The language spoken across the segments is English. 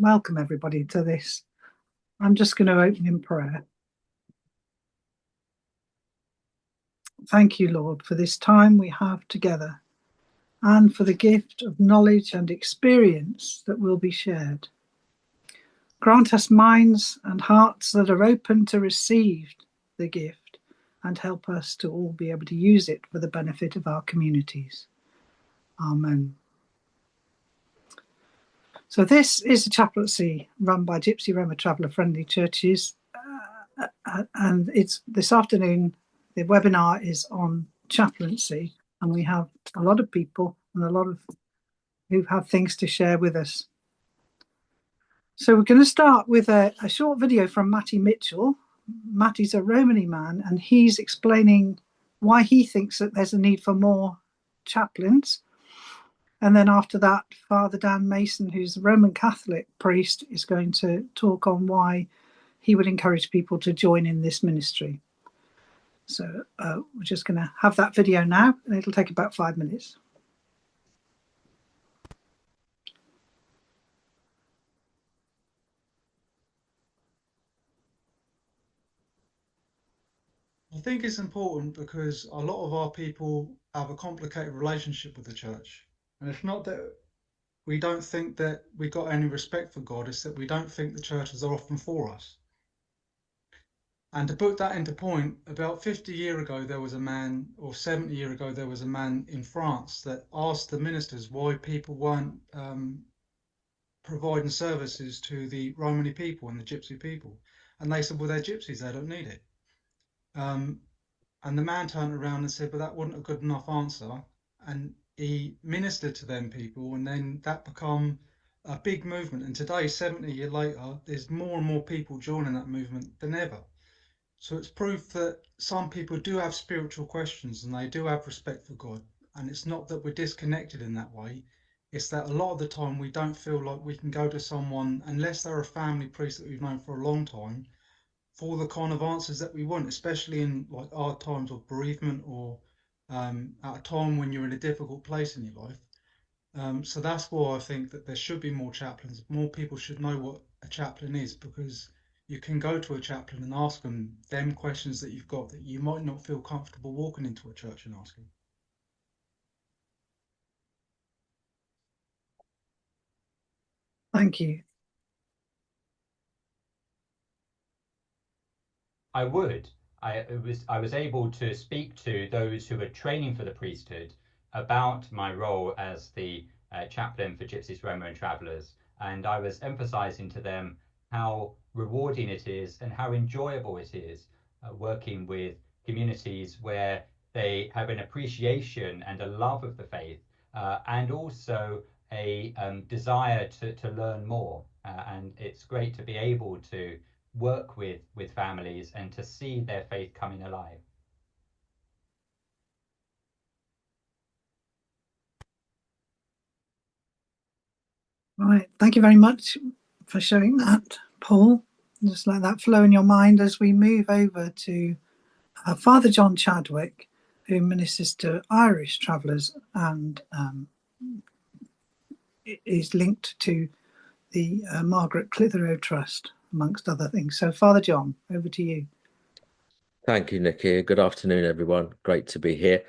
Welcome everybody to this. I'm just going to open in prayer. Thank you, Lord, for this time we have together and for the gift of knowledge and experience that will be shared. Grant us minds and hearts that are open to receive the gift and help us to all be able to use it for the benefit of our communities. Amen. So this is a chaplaincy run by Gypsy, Roma traveller friendly churches, and it's this afternoon. The webinar is on chaplaincy, and we have a lot of people and a lot of who have things to share with us. So we're going to start with a short video from Matty Mitchell. Matty's a Romany man, and he's explaining why he thinks that there's a need for more chaplains. And then after that, Father Dan Mason, who's a Roman Catholic priest, is going to talk on why he would encourage people to join in this ministry. So we're just going to have that video now, and it'll take about 5 minutes. I think it's important because a lot of our people have a complicated relationship with the church. And it's not that we don't think that we got any respect for God, it's that we don't think the churches are often for us. And to put that into point, about 50 years ago, there was a man, or 70 years ago, there was a man in France that asked the ministers why people weren't providing services to the Romani people and the Gypsy people. And they said, well, they're Gypsies, they don't need it. And the man turned around and said, but that wasn't a good enough answer. And he ministered to them people, and then that became a big movement. And today, 70 years later, there's more and more people joining that movement than ever. So it's proof that some people do have spiritual questions and they do have respect for God. And it's not that we're disconnected in that way. It's that a lot of the time we don't feel like we can go to someone, unless they're a family priest that we've known for a long time, for the kind of answers that we want, especially in like our times of bereavement or at a time when you're in a difficult place in your life. So that's why I think that there should be more chaplains. More people should know what a chaplain is, because you can go to a chaplain and ask them questions that you've got that you might not feel comfortable walking into a church and asking. Thank you. I would. I was able to speak to those who were training for the priesthood about my role as the chaplain for Gypsies, Roma and Travellers, and I was emphasising to them how rewarding it is and how enjoyable it is working with communities where they have an appreciation and a love of the faith, and also a desire to learn more. And it's great to be able to work with families and to see their faith coming alive. Right, thank you very much for showing that, Paul. Just let that flow in your mind as we move over to Father John Chadwick, who ministers to Irish travellers and is linked to the Margaret Clitheroe Trust, amongst other things. So, Father John, over to you. Thank you, Nikki. Good afternoon, everyone. Great to be here.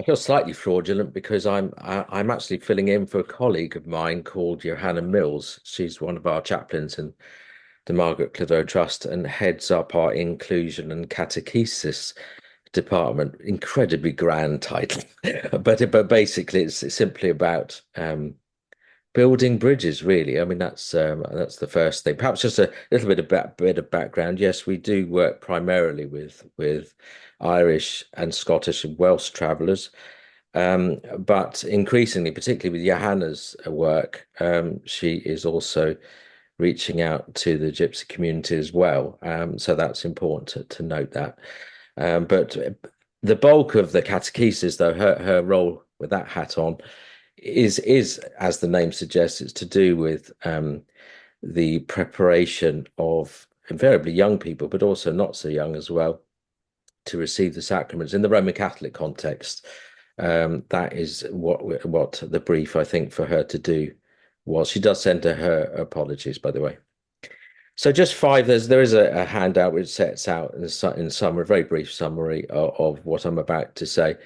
I feel slightly fraudulent because I'm actually filling in for a colleague of mine called Johanna Mills. She's one of our chaplains in the Margaret Clitheroe Trust and heads up our inclusion and catechesis department. Incredibly grand title, but basically it's simply about building bridges, really. I mean, that's the first thing. Perhaps just a little bit of background. Yes, we do work primarily with Irish and Scottish and Welsh travellers, but increasingly, particularly with Johanna's work, she is also reaching out to the Gypsy community as well. So that's important to note that. But the bulk of the catechesis, though, her role with that hat on, is as the name suggests, it's to do with the preparation of invariably young people, but also not so young as well, to receive the sacraments in the Roman Catholic context. That is what the brief, I think, for her to do was. She does send her apologies, by the way. So just five, there is a handout which sets out in summary, a very brief summary of what I'm about to say.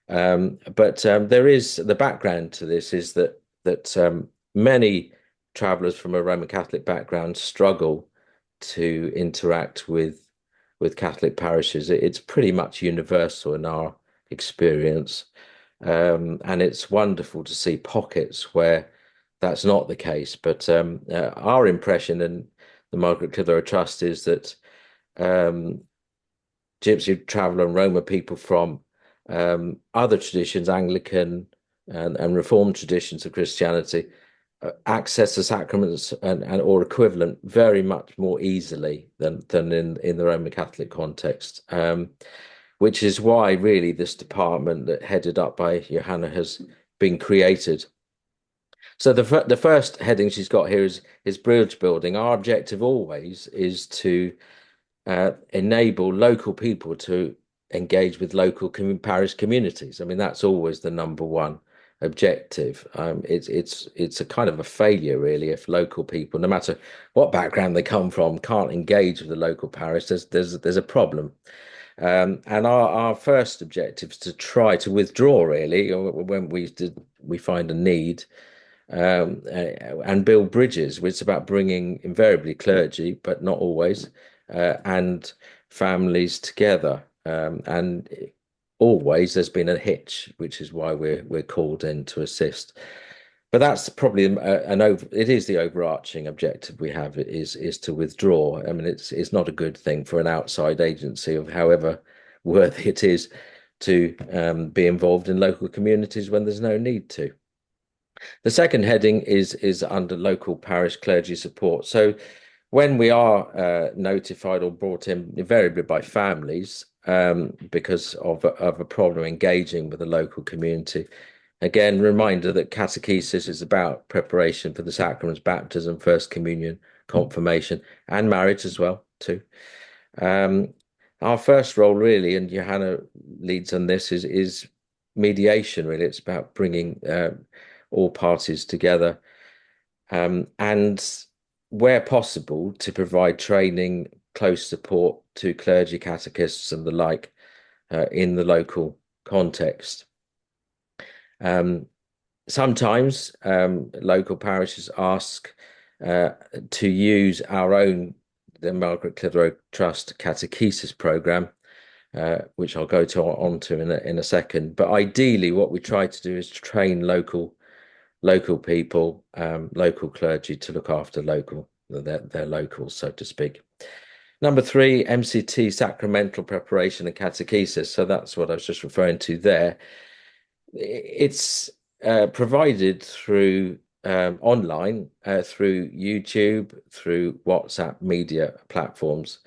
But there is the background to this is that many travellers from a Roman Catholic background struggle to interact with Catholic parishes. It's pretty much universal in our experience, and it's wonderful to see pockets where that's not the case. But our impression and the Margaret Clitheroe Trust is that Gypsy traveller and Roma people from other traditions, Anglican and Reformed traditions of Christianity, access the sacraments and or equivalent very much more easily than in the Roman Catholic context, which is why really this department that headed up by Johanna has been created. So the first heading she's got here is bridge building. Our objective always is to enable local people to engage with local parish communities. I mean, that's always the number one objective. It's a kind of a failure really if local people, no matter what background they come from, can't engage with the local parish. There's a problem. And our first objective is to try to withdraw really when we find a need. And build bridges, which is about bringing invariably clergy, but not always, and families together. And always there's been a hitch, which is why we're called in to assist. But that's probably it is the overarching objective we have is to withdraw. I mean, it's not a good thing for an outside agency of however worthy it is to be involved in local communities when there's no need to. The second heading is under local parish clergy support. So when we are notified or brought in invariably by families because of a problem engaging with the local community, again, reminder that catechesis is about preparation for the sacraments, baptism, first communion, confirmation, and marriage as well too. Our first role really, and Johanna leads on this, is mediation really. It's about bringing all parties together, and where possible to provide training, close support to clergy, catechists and the like in the local context. Sometimes local parishes ask to use the Margaret Clitheroe Trust catechesis programme, which I'll go onto in a second. But ideally what we try to do is to train local people, local clergy to look after their locals, so to speak. Number 3, MCT, sacramental preparation and catechesis. So that's what I was just referring to there. It's provided through online, through YouTube, through WhatsApp media platforms.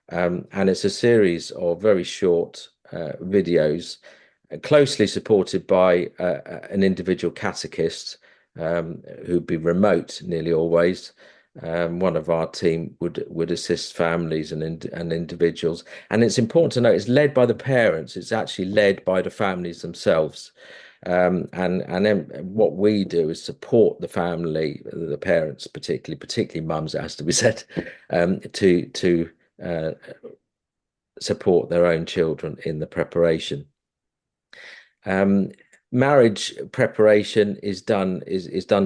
And it's a series of very short videos closely supported by an individual catechist who'd be remote nearly always. One of our team would assist families and individuals, and it's important to note it's led by the parents. It's actually led by the families themselves, and then what we do is support the family, the parents, particularly mums, it has to be said, to support their own children in the preparation. Marriage preparation is done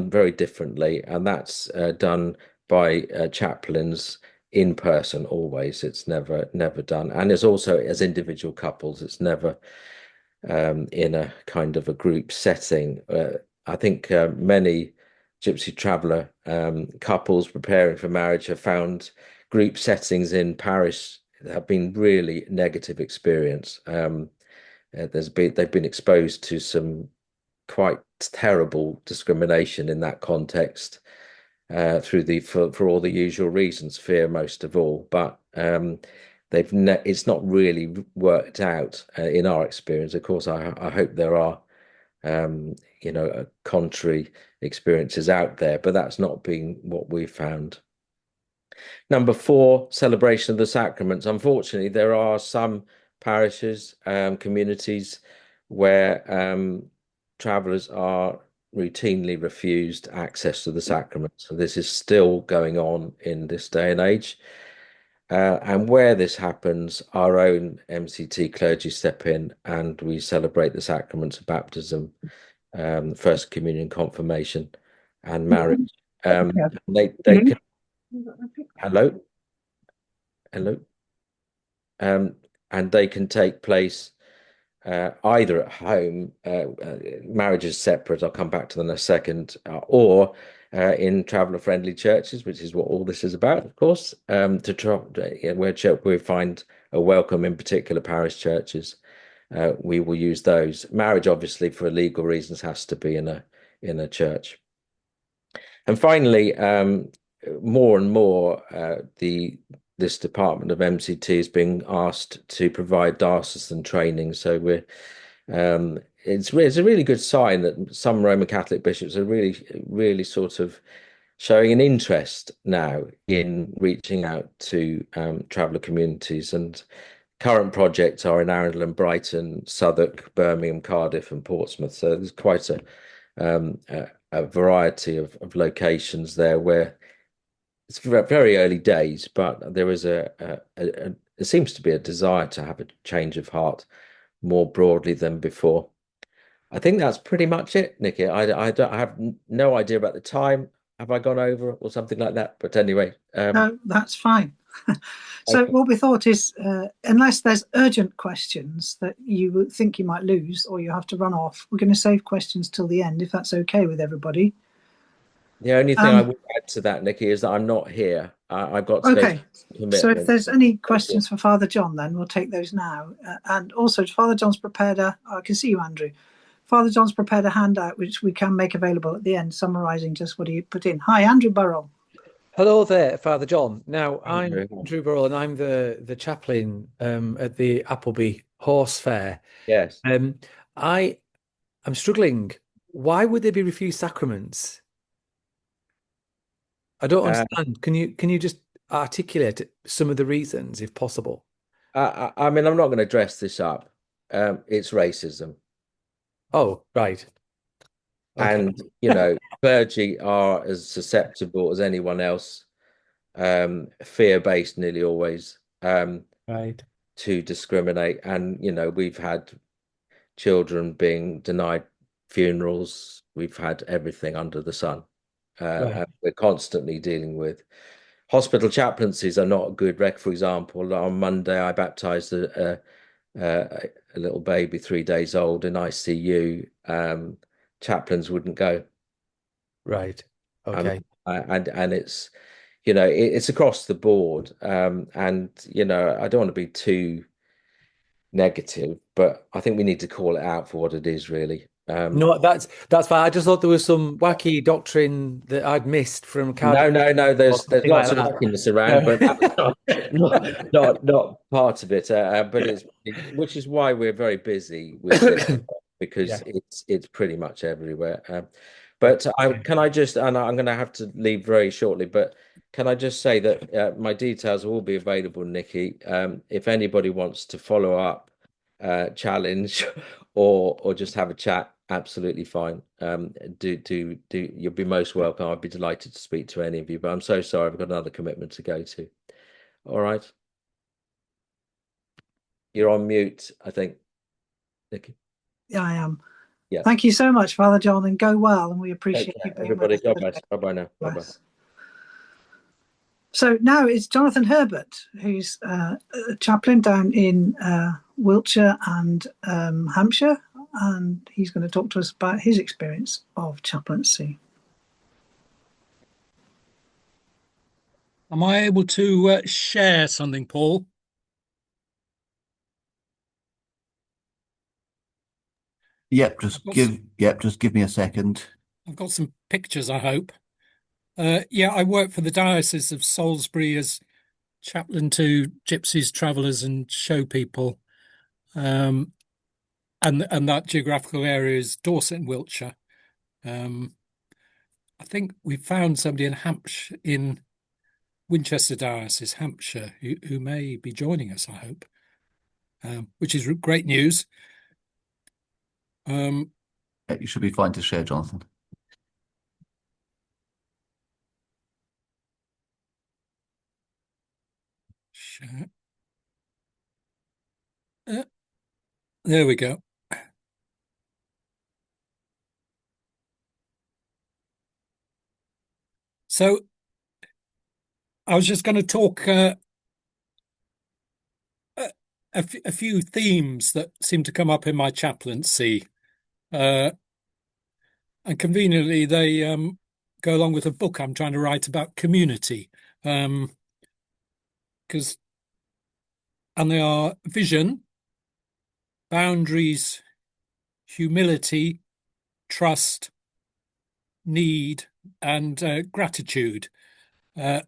very differently, and that's done by chaplains in person always. It's never done, and it's also as individual couples. It's never in a kind of a group setting. I think many Gypsy traveller couples preparing for marriage have found group settings in parish have been really negative experience. They've been exposed to some quite terrible discrimination in that context for all the usual reasons, fear most of all. But it's not really worked out in our experience. Of course, I hope there are contrary experiences out there, but that's not been what we've found. Number 4, celebration of the sacraments. Unfortunately, there are some parishes, communities where travellers are routinely refused access to the sacraments. So this is still going on in this day and age. And where this happens, our own MCT clergy step in and we celebrate the sacraments of baptism, First Communion, confirmation, and marriage. They can, hello. And they can take place either at home, marriage is separate, I'll come back to that in a second, or in traveller-friendly churches, which is what all this is about, of course, where we find a welcome in particular parish churches. We will use those. Marriage, obviously, for legal reasons, has to be in a church. And finally, more and more, this department of MCT is being asked to provide diocesan training. So it's a really good sign that some Roman Catholic bishops are really sort of showing an interest now in reaching out to traveller communities. And current projects are in Arundel, Brighton, Southwark, Birmingham, Cardiff, and Portsmouth. So there's quite a variety of locations there where it's very early days, but there is there seems to be a desire to have a change of heart more broadly than before. I think that's pretty much it, Nikki. I have no idea about the time. Have I gone over or something like that? But anyway, no, that's fine. So okay. What we thought is, unless there's urgent questions that you think you might lose or you have to run off, we're going to save questions till the end, if that's okay with everybody. The only thing I would add to that, Nikki, is that I'm not here. I've got to go to commitment. So if there's any questions for Father John, then we'll take those now. And also, Father John's prepared I can see you, Andrew. Father John's prepared a handout which we can make available at the end, summarising just what he put in. Hi, Andrew Burrell. Hello there, Father John. Now, I'm Andrew Burrell, and I'm the chaplain at the Appleby Horse Fair. Yes. I'm struggling. Why would they be refused sacraments? I don't understand. Can you just articulate some of the reasons, if possible? I mean, I'm not going to dress this up. It's racism. Oh, right. Okay. And, clergy are as susceptible as anyone else, fear-based nearly always, right, to discriminate. And, we've had children being denied funerals. We've had everything under the sun. right. And we're constantly dealing with hospital chaplaincies are not a good rec. For example, on Monday, I baptized a little baby 3 days old in ICU. Chaplains wouldn't go. Right. Okay. And it's, it's across the board. And, I don't want to be too negative, but I think we need to call it out for what it is, really. No, that's fine. I just thought there was some wacky doctrine that I'd missed from Cardiff. No. There's lots of that. wackiness around, but that's not part of it. But which is why we're very busy with this, because it's pretty much everywhere. But can I just, and I'm going to have to leave very shortly, but can I just say that my details will be available, Nikki. If anybody wants to follow up, challenge, or just have a chat, absolutely fine. You'll be most welcome. I'd be delighted to speak to any of you, but I'm so sorry, I've got another commitment to go to. All right. You're on mute, I think, Nikki. Yeah, I am. Yeah. Thank you so much, Father John, and go well, and we appreciate you being everybody. with us. God bless. Bye-bye now. Bye-bye. So now it's Jonathan Herbert, who's a chaplain down in Wiltshire and Hampshire, and he's going to talk to us about his experience of chaplaincy. Am I able to share something, Paul? Yep, just give me a second. I've got some pictures, I hope. I work for the Diocese of Salisbury as chaplain to gypsies, travellers and show people. And that geographical area is Dorset and Wiltshire. I think we found somebody in Hampshire, in Winchester Diocese, Hampshire, who may be joining us, I hope, which is great news. You should be fine to share, Jonathan. Share. There we go. So I was just going to talk a few themes that seem to come up in my chaplaincy. And conveniently, they go along with a book I'm trying to write about community. And they are vision, boundaries, humility, trust, need, and gratitude. So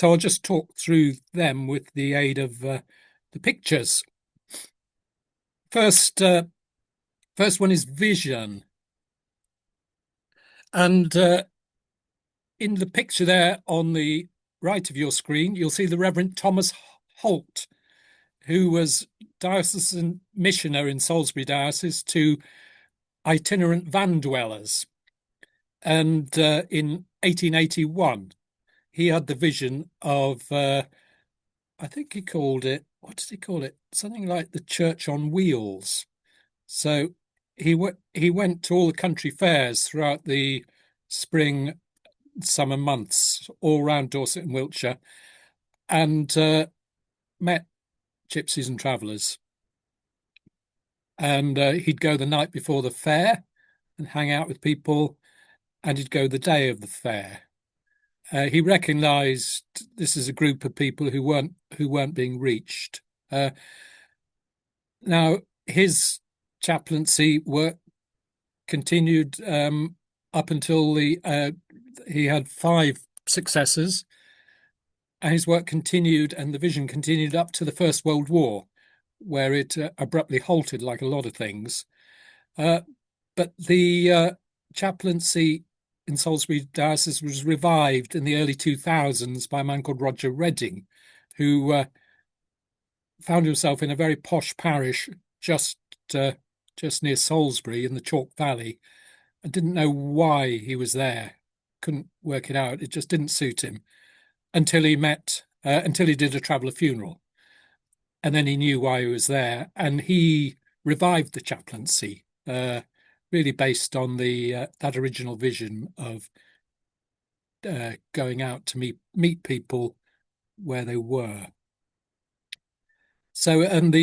I'll just talk through them with the aid of the pictures. First one is vision. And in the picture there on the right of your screen, you'll see the Reverend Thomas Holt, who was diocesan missioner in Salisbury Diocese to itinerant van dwellers. And in 1881, he had the vision of, I think he called it, what does he call it? Something like the Church on Wheels. So he went to all the country fairs throughout the spring, summer months, all around Dorset and Wiltshire, and met gypsies and travellers. And he'd go the night before the fair and hang out with people, and he'd go the day of the fair. He recognised this as a group of people who weren't being reached. Now, his chaplaincy work continued up until he had 5 successors, and his work continued, and the vision continued up to the First World War, where it abruptly halted, like a lot of things. But the chaplaincy in Salisbury Diocese was revived in the early 2000s by a man called Roger Redding, who found himself in a very posh parish just near Salisbury in the Chalk Valley. I didn't know why he was there, couldn't work it out. It just didn't suit him until he did a traveller funeral. And then he knew why he was there, and he revived the chaplaincy, really based on that original vision of going out to meet people where they were. So, and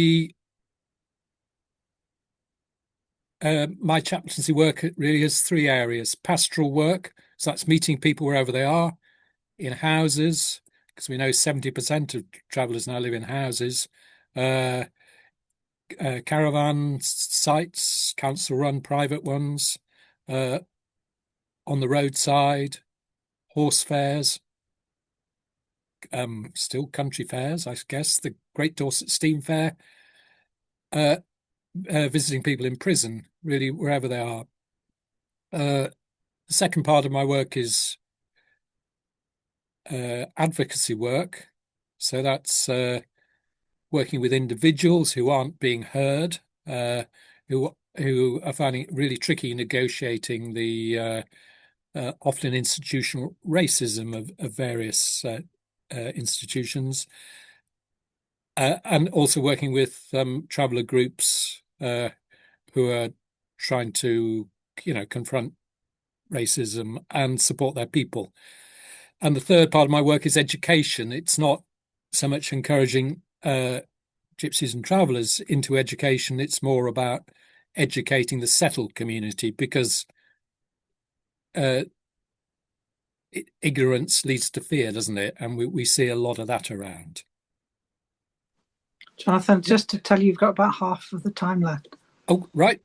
my chaplaincy work really has 3 areas: pastoral work, so that's meeting people wherever they are, in houses, because we know 70% of travellers now live in houses, caravan sites, council-run private ones, on the roadside, horse fairs, still country fairs, I guess, the Great Dorset Steam Fair, visiting people in prison, really wherever they are. The second part of my work is advocacy work. So that's working with individuals who aren't being heard, who are finding it really tricky negotiating the often institutional racism of various institutions, and also working with traveller groups who are trying to, confront racism and support their people. And the third part of my work is education. It's not so much encouraging gypsies and travellers into education. It's more about educating the settled community, because ignorance leads to fear, doesn't it? And we see a lot of that around. Jonathan, just to tell you, you've got about half of the time left. Oh, right.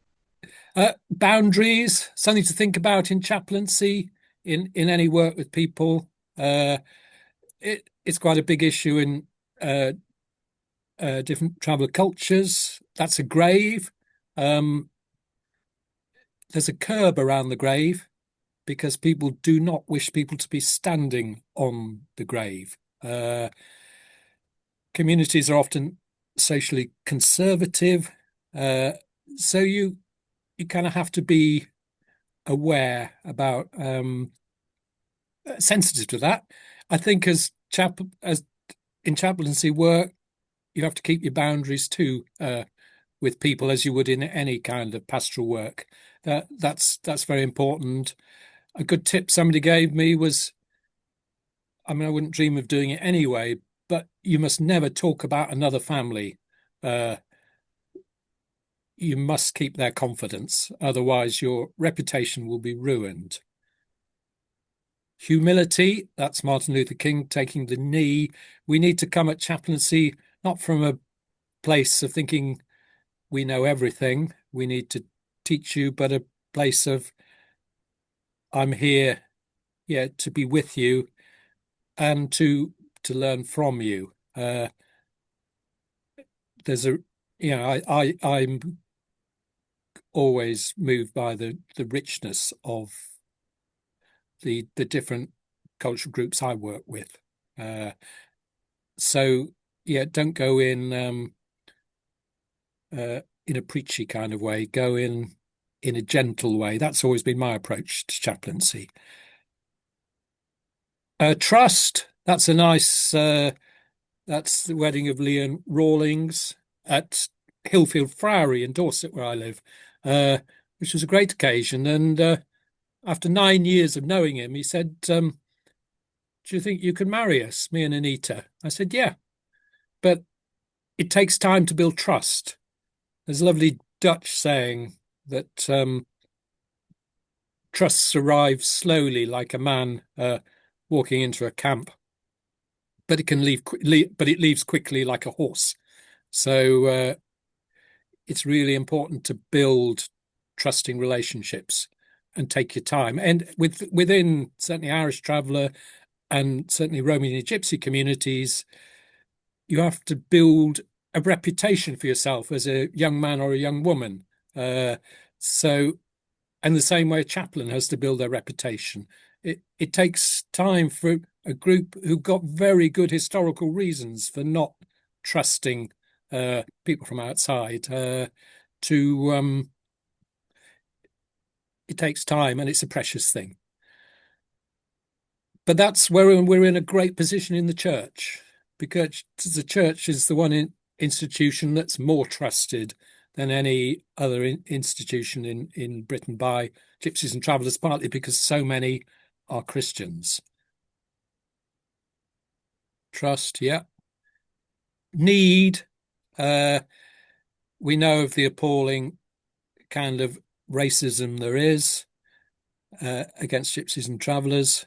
Boundaries, something to think about in chaplaincy, in any work with people. It's quite a big issue in different traveller cultures. That's a grave. There's a curb around the grave, because people do not wish people to be standing on the grave. Communities are often socially conservative, so you kind of have to be aware about, sensitive to that. I think as in chaplaincy work, you have to keep your boundaries too with people, as you would in any kind of pastoral work. That's very important. A good tip somebody gave me was, I mean, I wouldn't dream of doing it anyway, but you must never talk about another family. You must keep their confidence, otherwise your reputation will be ruined. Humility, that's Martin Luther King taking the knee. We need to come at chaplaincy not from a place of thinking we know everything, we need to teach you, but a place of, I'm here, to be with you and to learn from you. There's a, I'm always moved by the richness of the different cultural groups I work with. So don't go in a preachy kind of way. Go in a gentle way. That's always been my approach to chaplaincy. Trust. That's a nice. That's the wedding of Leon Rawlings at Hillfield Friary in Dorset, where I live, which was a great occasion. And after 9 years of knowing him, he said, "Do you think you can marry us, me and Anita?" I said, "Yeah, but it takes time to build trust." There's a lovely Dutch saying that trust arrives slowly, like a man walking into a camp, but it can but it leaves quickly, like a horse. So it's really important to build trusting relationships and take your time. And within certainly Irish Traveller and certainly Romani and Gypsy communities, you have to build a reputation for yourself as a young man or a young woman. And the same way a chaplain has to build their reputation. It takes time for a group who've got very good historical reasons for not trusting people from outside it takes time, and it's a precious thing. But that's where we're in a great position in the church, because the church is the one institution that's more trusted than any other institution in Britain by gypsies and travellers, partly because so many are Christians. Trust, yeah. Need. We know of the appalling kind of racism there is against gypsies and travellers.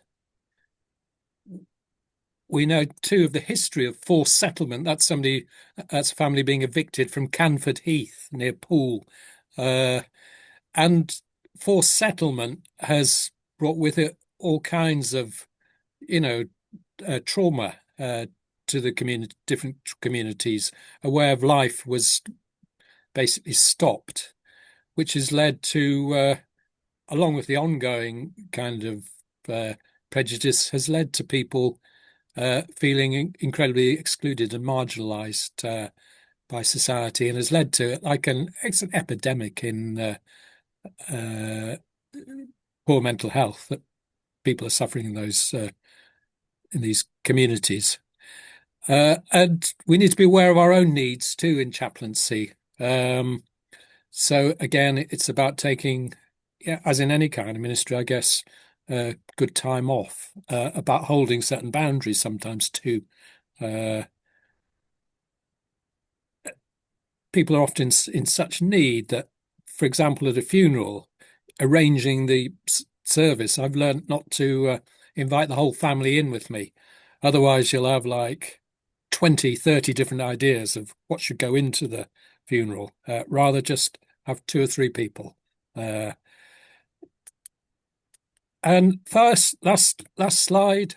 We know too of the history of forced settlement. That's a family being evicted from Canford Heath near Poole. And forced settlement has brought with it all kinds of, trauma to the different communities. A way of life was basically stopped, which has led to, along with the ongoing kind of prejudice, has led to people feeling incredibly excluded and marginalised by society, and has led to it's an epidemic in poor mental health that people are suffering in these communities. And we need to be aware of our own needs too in chaplaincy. So again, it's about taking, as in any kind of ministry, I guess, good time off, about holding certain boundaries sometimes too. People are often in such need that, for example, at a funeral, arranging the service, I've learned not to invite the whole family in with me. Otherwise, you'll have like 20, 30 different ideas of what should go into the funeral. Rather just have 2 or 3 people. And last slide.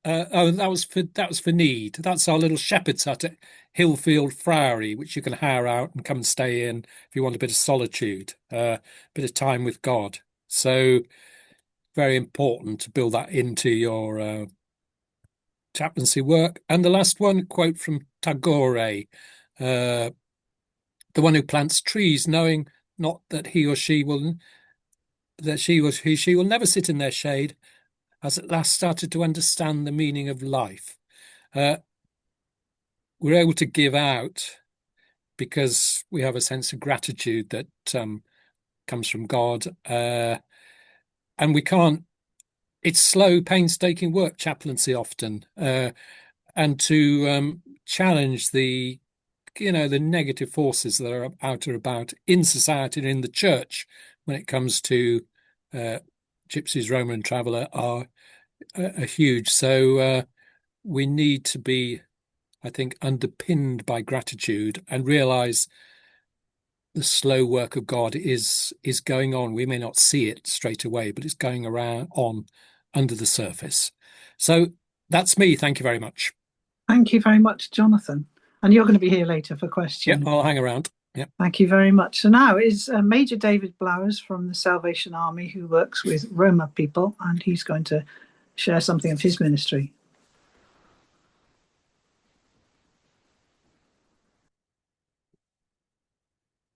That was for need. That's our little shepherd's hut at Hillfield Friary, which you can hire out and come and stay in if you want a bit of solitude, a bit of time with God. So very important to build that into your chaplaincy work. And the last one, quote from Tagore, the one who plants trees, knowing not that he or she will never sit in their shade, has at last started to understand the meaning of life. we're able to give out because we have a sense of gratitude that comes from God, and we can't. It's slow, painstaking work, chaplaincy often, and to challenge the negative forces that are out or about in society and in the church when it comes to Gypsy's Roma and Traveller are huge. So we need to be, I think, underpinned by gratitude and realise the slow work of God is going on. We may not see it straight away, but it's going on under the surface. So that's me. Thank you very much. Thank you very much, Jonathan. And you're going to be here later for questions. Yeah, I'll hang around. Yeah. Thank you very much. So now is Major David Blowers from the Salvation Army, who works with Roma people, and he's going to share something of his ministry.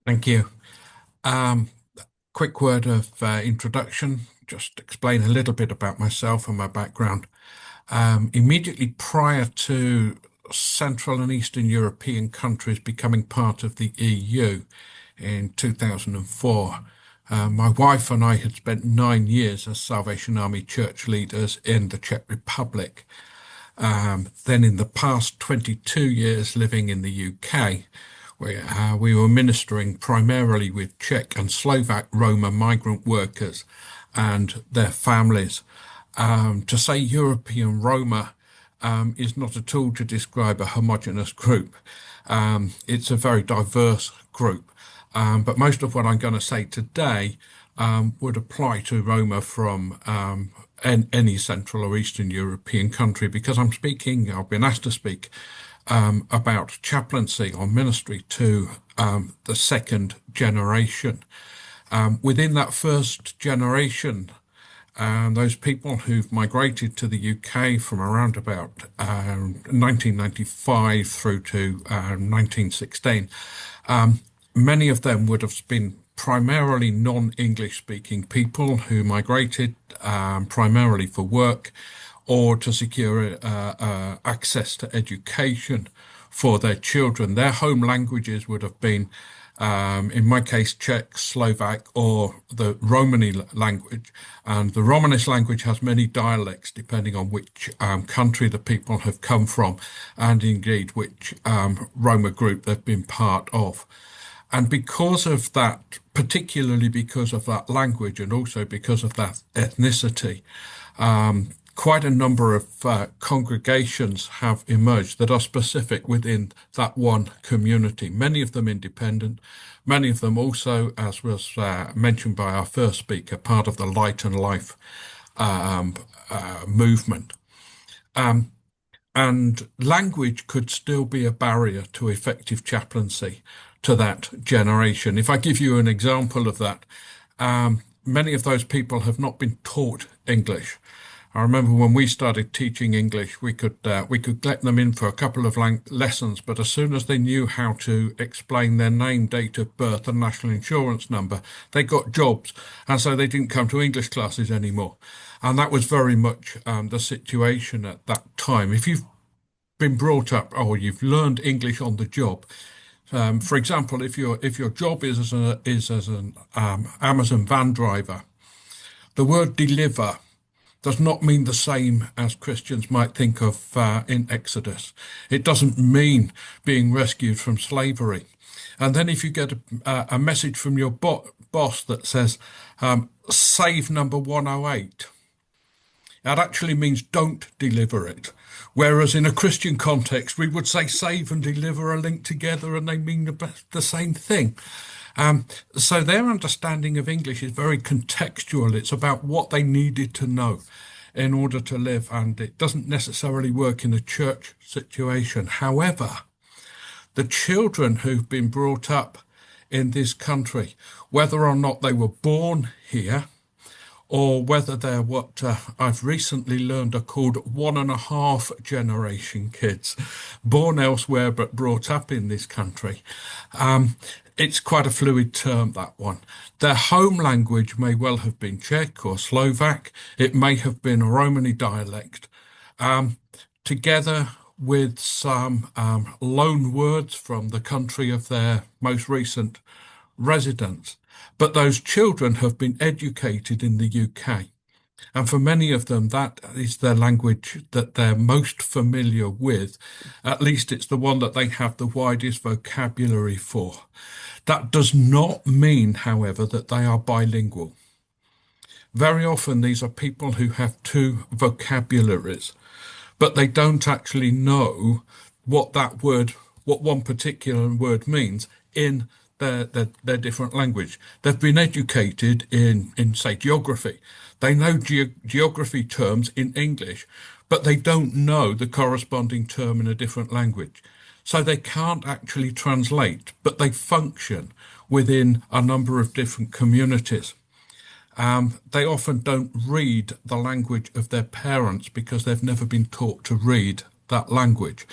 Thank you. Quick word of introduction, just explain a little bit about myself and my background. Immediately prior to Central and Eastern European countries becoming part of the EU in 2004, my wife and I had spent 9 years as Salvation Army church leaders in the Czech Republic. Then in the past 22 years living in the UK, we were ministering primarily with Czech and Slovak Roma migrant workers and their families. To say European Roma is not at all to describe a homogenous group. It's a very diverse group. But most of what I'm going to say today would apply to Roma from any Central or Eastern European country, because I've been asked to speak about chaplaincy or ministry to the second generation. Within that first generation, those people who've migrated to the UK from around about 1995 through to 1916, many of them would have been primarily non-English speaking people who migrated primarily for work or to secure access to education for their children. Their home languages would have been, in my case, Czech, Slovak, or the Romani language. And the Romanist language has many dialects depending on which country the people have come from, and indeed which Roma group they've been part of. And because of that, particularly because of that language and also because of that ethnicity, quite a number of congregations have emerged that are specific within that one community, many of them independent, many of them also, as was mentioned by our first speaker, part of the Light and Life movement. And language could still be a barrier to effective chaplaincy to that generation. If I give you an example of that, many of those people have not been taught English. I remember when we started teaching English, we could let them in for a couple of lessons, but as soon as they knew how to explain their name, date of birth, and national insurance number, they got jobs, and so they didn't come to English classes anymore. And that was very much the situation at that time. If you've been brought up or you've learned English on the job, for example, if your job is as an Amazon van driver, the word deliver does not mean the same as Christians might think of in Exodus. It doesn't mean being rescued from slavery. And then if you get a message from your boss that says, save number 108, that actually means don't deliver it. Whereas in a Christian context, we would say save and deliver are linked together and they mean the same thing. So their understanding of English is very contextual. It's about what they needed to know in order to live, and it doesn't necessarily work in a church situation. However, the children who've been brought up in this country, whether or not they were born here, or whether they're what I've recently learned are called 1.5 generation kids, born elsewhere but brought up in this country. It's quite a fluid term, that one. Their home language may well have been Czech or Slovak. It may have been a Romani dialect. Together with some loan words from the country of their most recent residence. But those children have been educated in the UK. And for many of them, that is their language that they're most familiar with. At least it's the one that they have the widest vocabulary for. That does not mean, however, that they are bilingual. Very often, these are people who have two vocabularies, but they don't actually know what that word, what one particular word means in their different language. They've been educated in say, geography. They know geography terms in English, but they don't know the corresponding term in a different language. So they can't actually translate, but they function within a number of different communities. They often don't read the language of their parents because they've never been taught to read that language.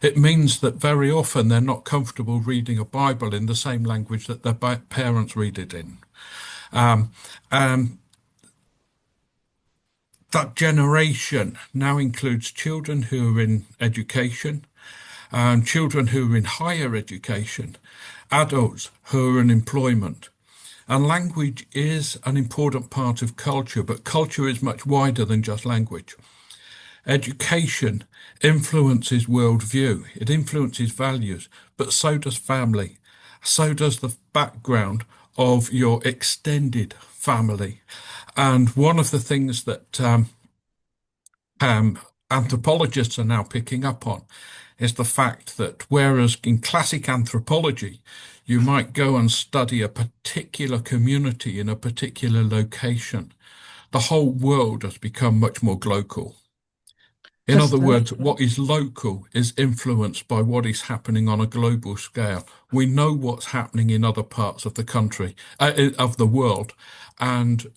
It means that very often they're not comfortable reading a Bible in the same language that their parents read it in. That generation now includes children who are in education, children who are in higher education, adults who are in employment. And language is an important part of culture, but culture is much wider than just language. Education influences worldview, it influences values, but so does family, so does the background of your extended family. And one of the things that anthropologists are now picking up on is the fact that whereas in classic anthropology, you might go and study a particular community in a particular location, the whole world has become much more global. In other words, what is local is influenced by what is happening on a global scale. We know what's happening in other parts of the country, of the world, and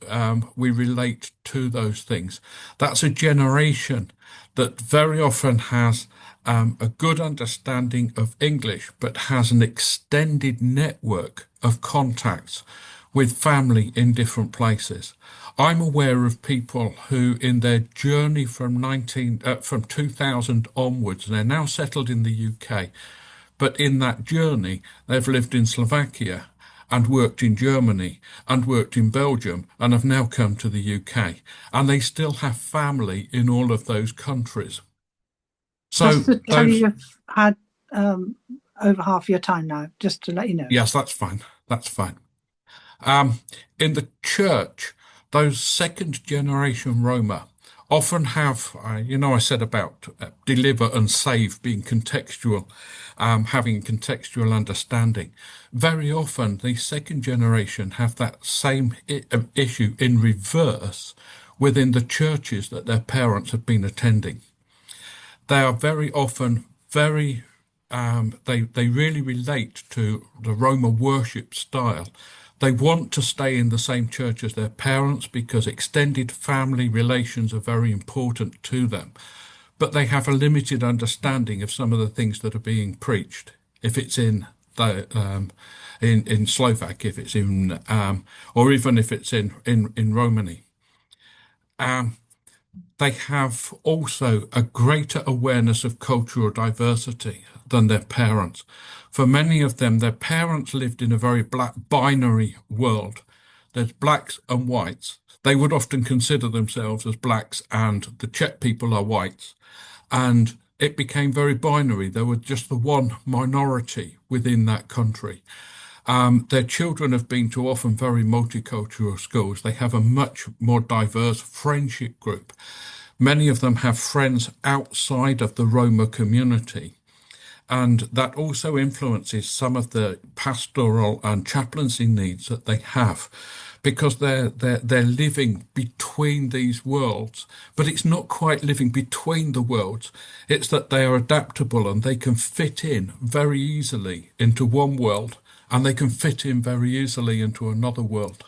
we relate to those things. That's a generation that very often has a good understanding of English, but has an extended network of contacts with family in different places. I'm aware of people who, in their journey from 2000 onwards, they're now settled in the UK, but in that journey, they've lived in Slovakia and worked in Germany and worked in Belgium and have now come to the UK. And they still have family in all of those countries. So just to tell you, you've had over half your time now, just to let you know. Yes, that's fine. That's fine. In the church, those second generation Roma often have, I said about deliver and save being contextual, having contextual understanding. Very often, the second generation have that same issue in reverse within the churches that their parents have been attending. They are very often they really relate to the Roma worship style. They want to stay in the same church as their parents because extended family relations are very important to them. But they have a limited understanding of some of the things that are being preached. If it's in Slovak, if it's in, or even if it's in Romany. They have also a greater awareness of cultural diversity than their parents. For many of them, their parents lived in a very black binary world. There's blacks and whites. They would often consider themselves as blacks and the Czech people are whites. And it became very binary. There was just the one minority within that country. Their children have been to often very multicultural schools. They have a much more diverse friendship group. Many of them have friends outside of the Roma community. And that also influences some of the pastoral and chaplaincy needs that they have, because they're living between these worlds. But it's not quite living between the worlds. It's that they are adaptable and they can fit in very easily into one world, and they can fit in very easily into another world.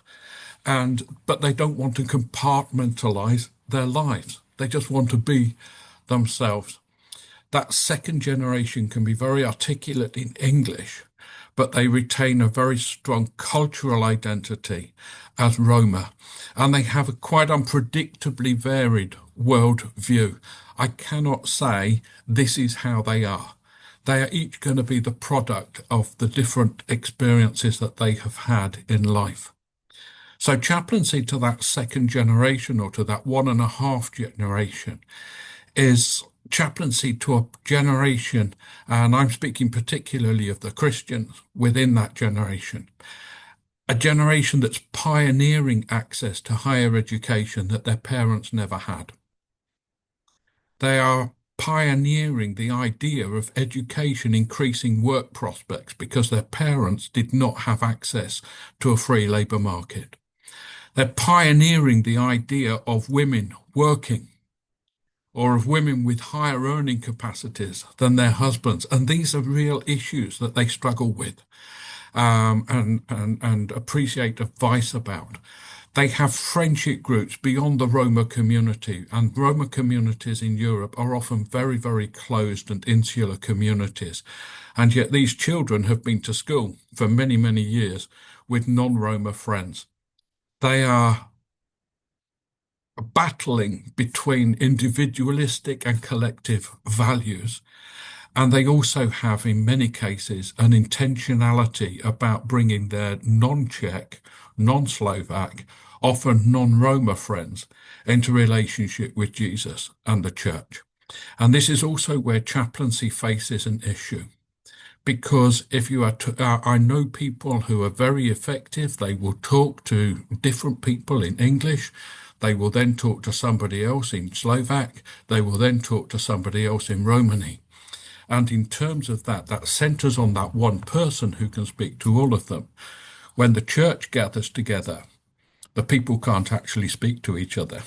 But they don't want to compartmentalize their lives. They just want to be themselves. That second generation can be very articulate in English, but they retain a very strong cultural identity as Roma, and they have a quite unpredictably varied world view. I cannot say this is how they are. They are each going to be the product of the different experiences that they have had in life. So chaplaincy to that second generation, or to that 1.5 generation, is chaplaincy to a generation, and I'm speaking particularly of the Christians within that generation, a generation that's pioneering access to higher education that their parents never had. They are pioneering the idea of education increasing work prospects because their parents did not have access to a free labour market. They're pioneering the idea of women working, or of women with higher earning capacities than their husbands. And these are real issues that they struggle with, and appreciate advice about. They have friendship groups beyond the Roma community, and Roma communities in Europe are often very, very closed and insular communities. And yet these children have been to school for many, many years with non-Roma friends. They are battling between individualistic and collective values. And they also have, in many cases, an intentionality about bringing their non-Czech, non-Slovak, often non-Roma friends into relationship with Jesus and the church. And this is also where chaplaincy faces an issue. Because if you are, I know people who are very effective. They will talk to different people in English. They will then talk to somebody else in Slovak. They will then talk to somebody else in Romani. And in terms of that, that centers on that one person who can speak to all of them. When the church gathers together, the people can't actually speak to each other.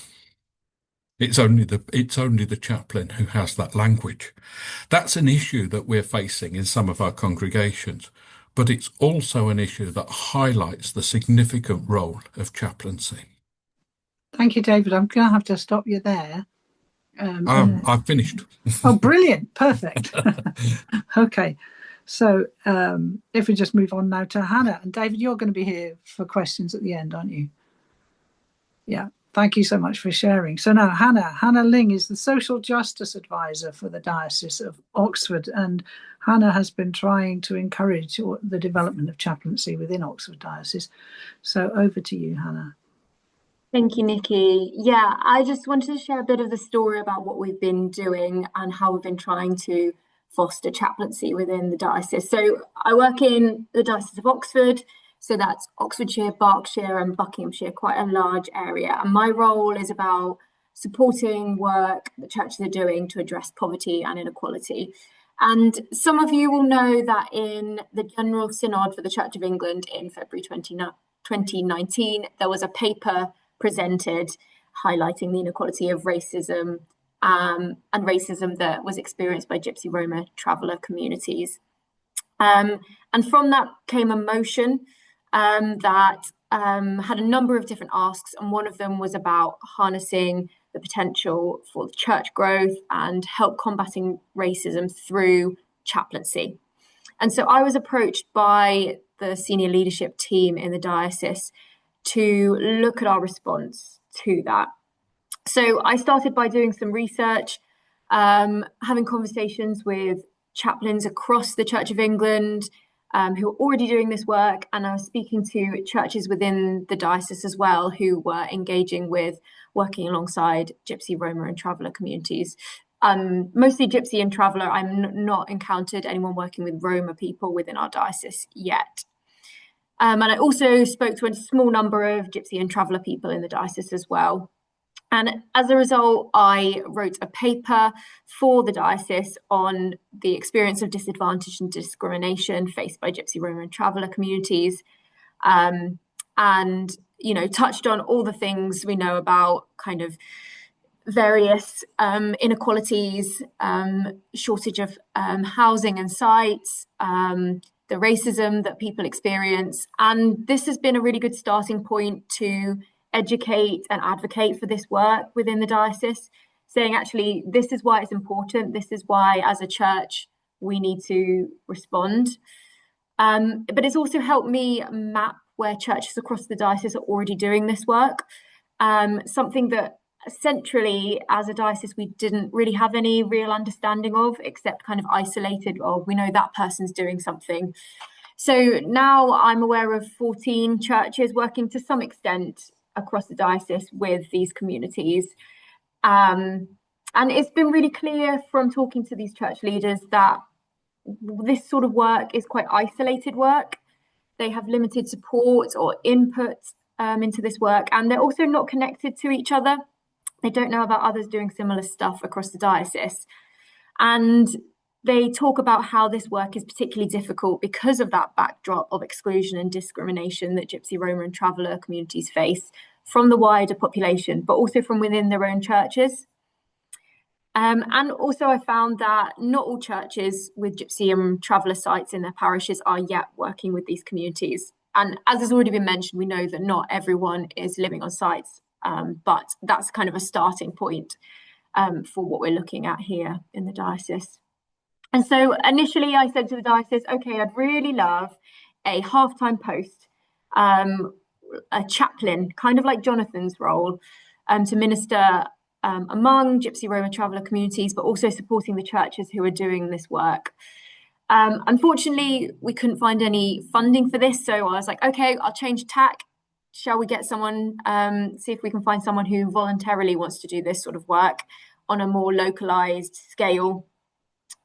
It's only the chaplain who has that language. That's an issue that we're facing in some of our congregations, but it's also an issue that highlights the significant role of chaplaincy. Thank you, David. I'm going to have to stop you there. I've finished. Oh, brilliant. Perfect. Okay. So if we just move on now to Hannah. And David, you're going to be here for questions at the end, aren't you? Yeah. Thank you so much for sharing. So now Hannah Ling is the Social Justice Advisor for the Diocese of Oxford. And Hannah has been trying to encourage the development of chaplaincy within Oxford Diocese. So over to you, Hannah. Thank you, Nikki. Yeah, I just wanted to share a bit of the story about what we've been doing and how we've been trying to foster chaplaincy within the diocese. So I work in the Diocese of Oxford, so that's Oxfordshire, Berkshire and Buckinghamshire, quite a large area. And my role is about supporting work that churches are doing to address poverty and inequality. And some of you will know that in the General Synod for the Church of England in February 2019, there was a paper presented highlighting the inequality of racism and racism that was experienced by Gypsy Roma traveller communities. And from that came a motion that had a number of different asks, and one of them was about harnessing the potential for church growth and help combating racism through chaplaincy. And so I was approached by the senior leadership team in the diocese to look at our response to that. So I started by doing some research, having conversations with chaplains across the Church of England who are already doing this work, and I was speaking to churches within the diocese as well who were engaging with working alongside Gypsy, Roma and traveller communities. Mostly Gypsy and traveller. I've not encountered anyone working with Roma people within our diocese yet. And I also spoke to a small number of Gypsy and traveller people in the diocese as well. And as a result, I wrote a paper for the diocese on the experience of disadvantage and discrimination faced by Gypsy, Roma and traveller communities, and, you know, touched on all the things we know about kind of various inequalities, shortage of housing and sites, the racism that people experience. And this has been a really good starting point to educate and advocate for this work within the diocese, saying actually this is why it's important, this is why as a church we need to respond. But it's also helped me map where churches across the diocese are already doing this work. Something that centrally, as a diocese, we didn't really have any real understanding of, except kind of isolated, oh, we know that person's doing something. So now I'm aware of 14 churches working to some extent across the diocese with these communities. And it's been really clear from talking to these church leaders that this sort of work is quite isolated work. They have limited support or input into this work, and they're also not connected to each other. They don't know about others doing similar stuff across the diocese. And they talk about how this work is particularly difficult because of that backdrop of exclusion and discrimination that Gypsy, Roma and Traveller communities face from the wider population, but also from within their own churches. And also I found that not all churches with Gypsy and Traveller sites in their parishes are yet working with these communities. And as has already been mentioned, we know that not everyone is living on sites, but that's kind of a starting point for what we're looking at here in the diocese. And so initially I said to the diocese, okay, I'd really love a half-time post, a chaplain, kind of like Jonathan's role, to minister among Gypsy, Roma, Traveller communities, but also supporting the churches who are doing this work. Unfortunately, we couldn't find any funding for this, so I was like, okay, I'll change tack. Shall we get someone, see if we can find someone who voluntarily wants to do this sort of work on a more localised scale.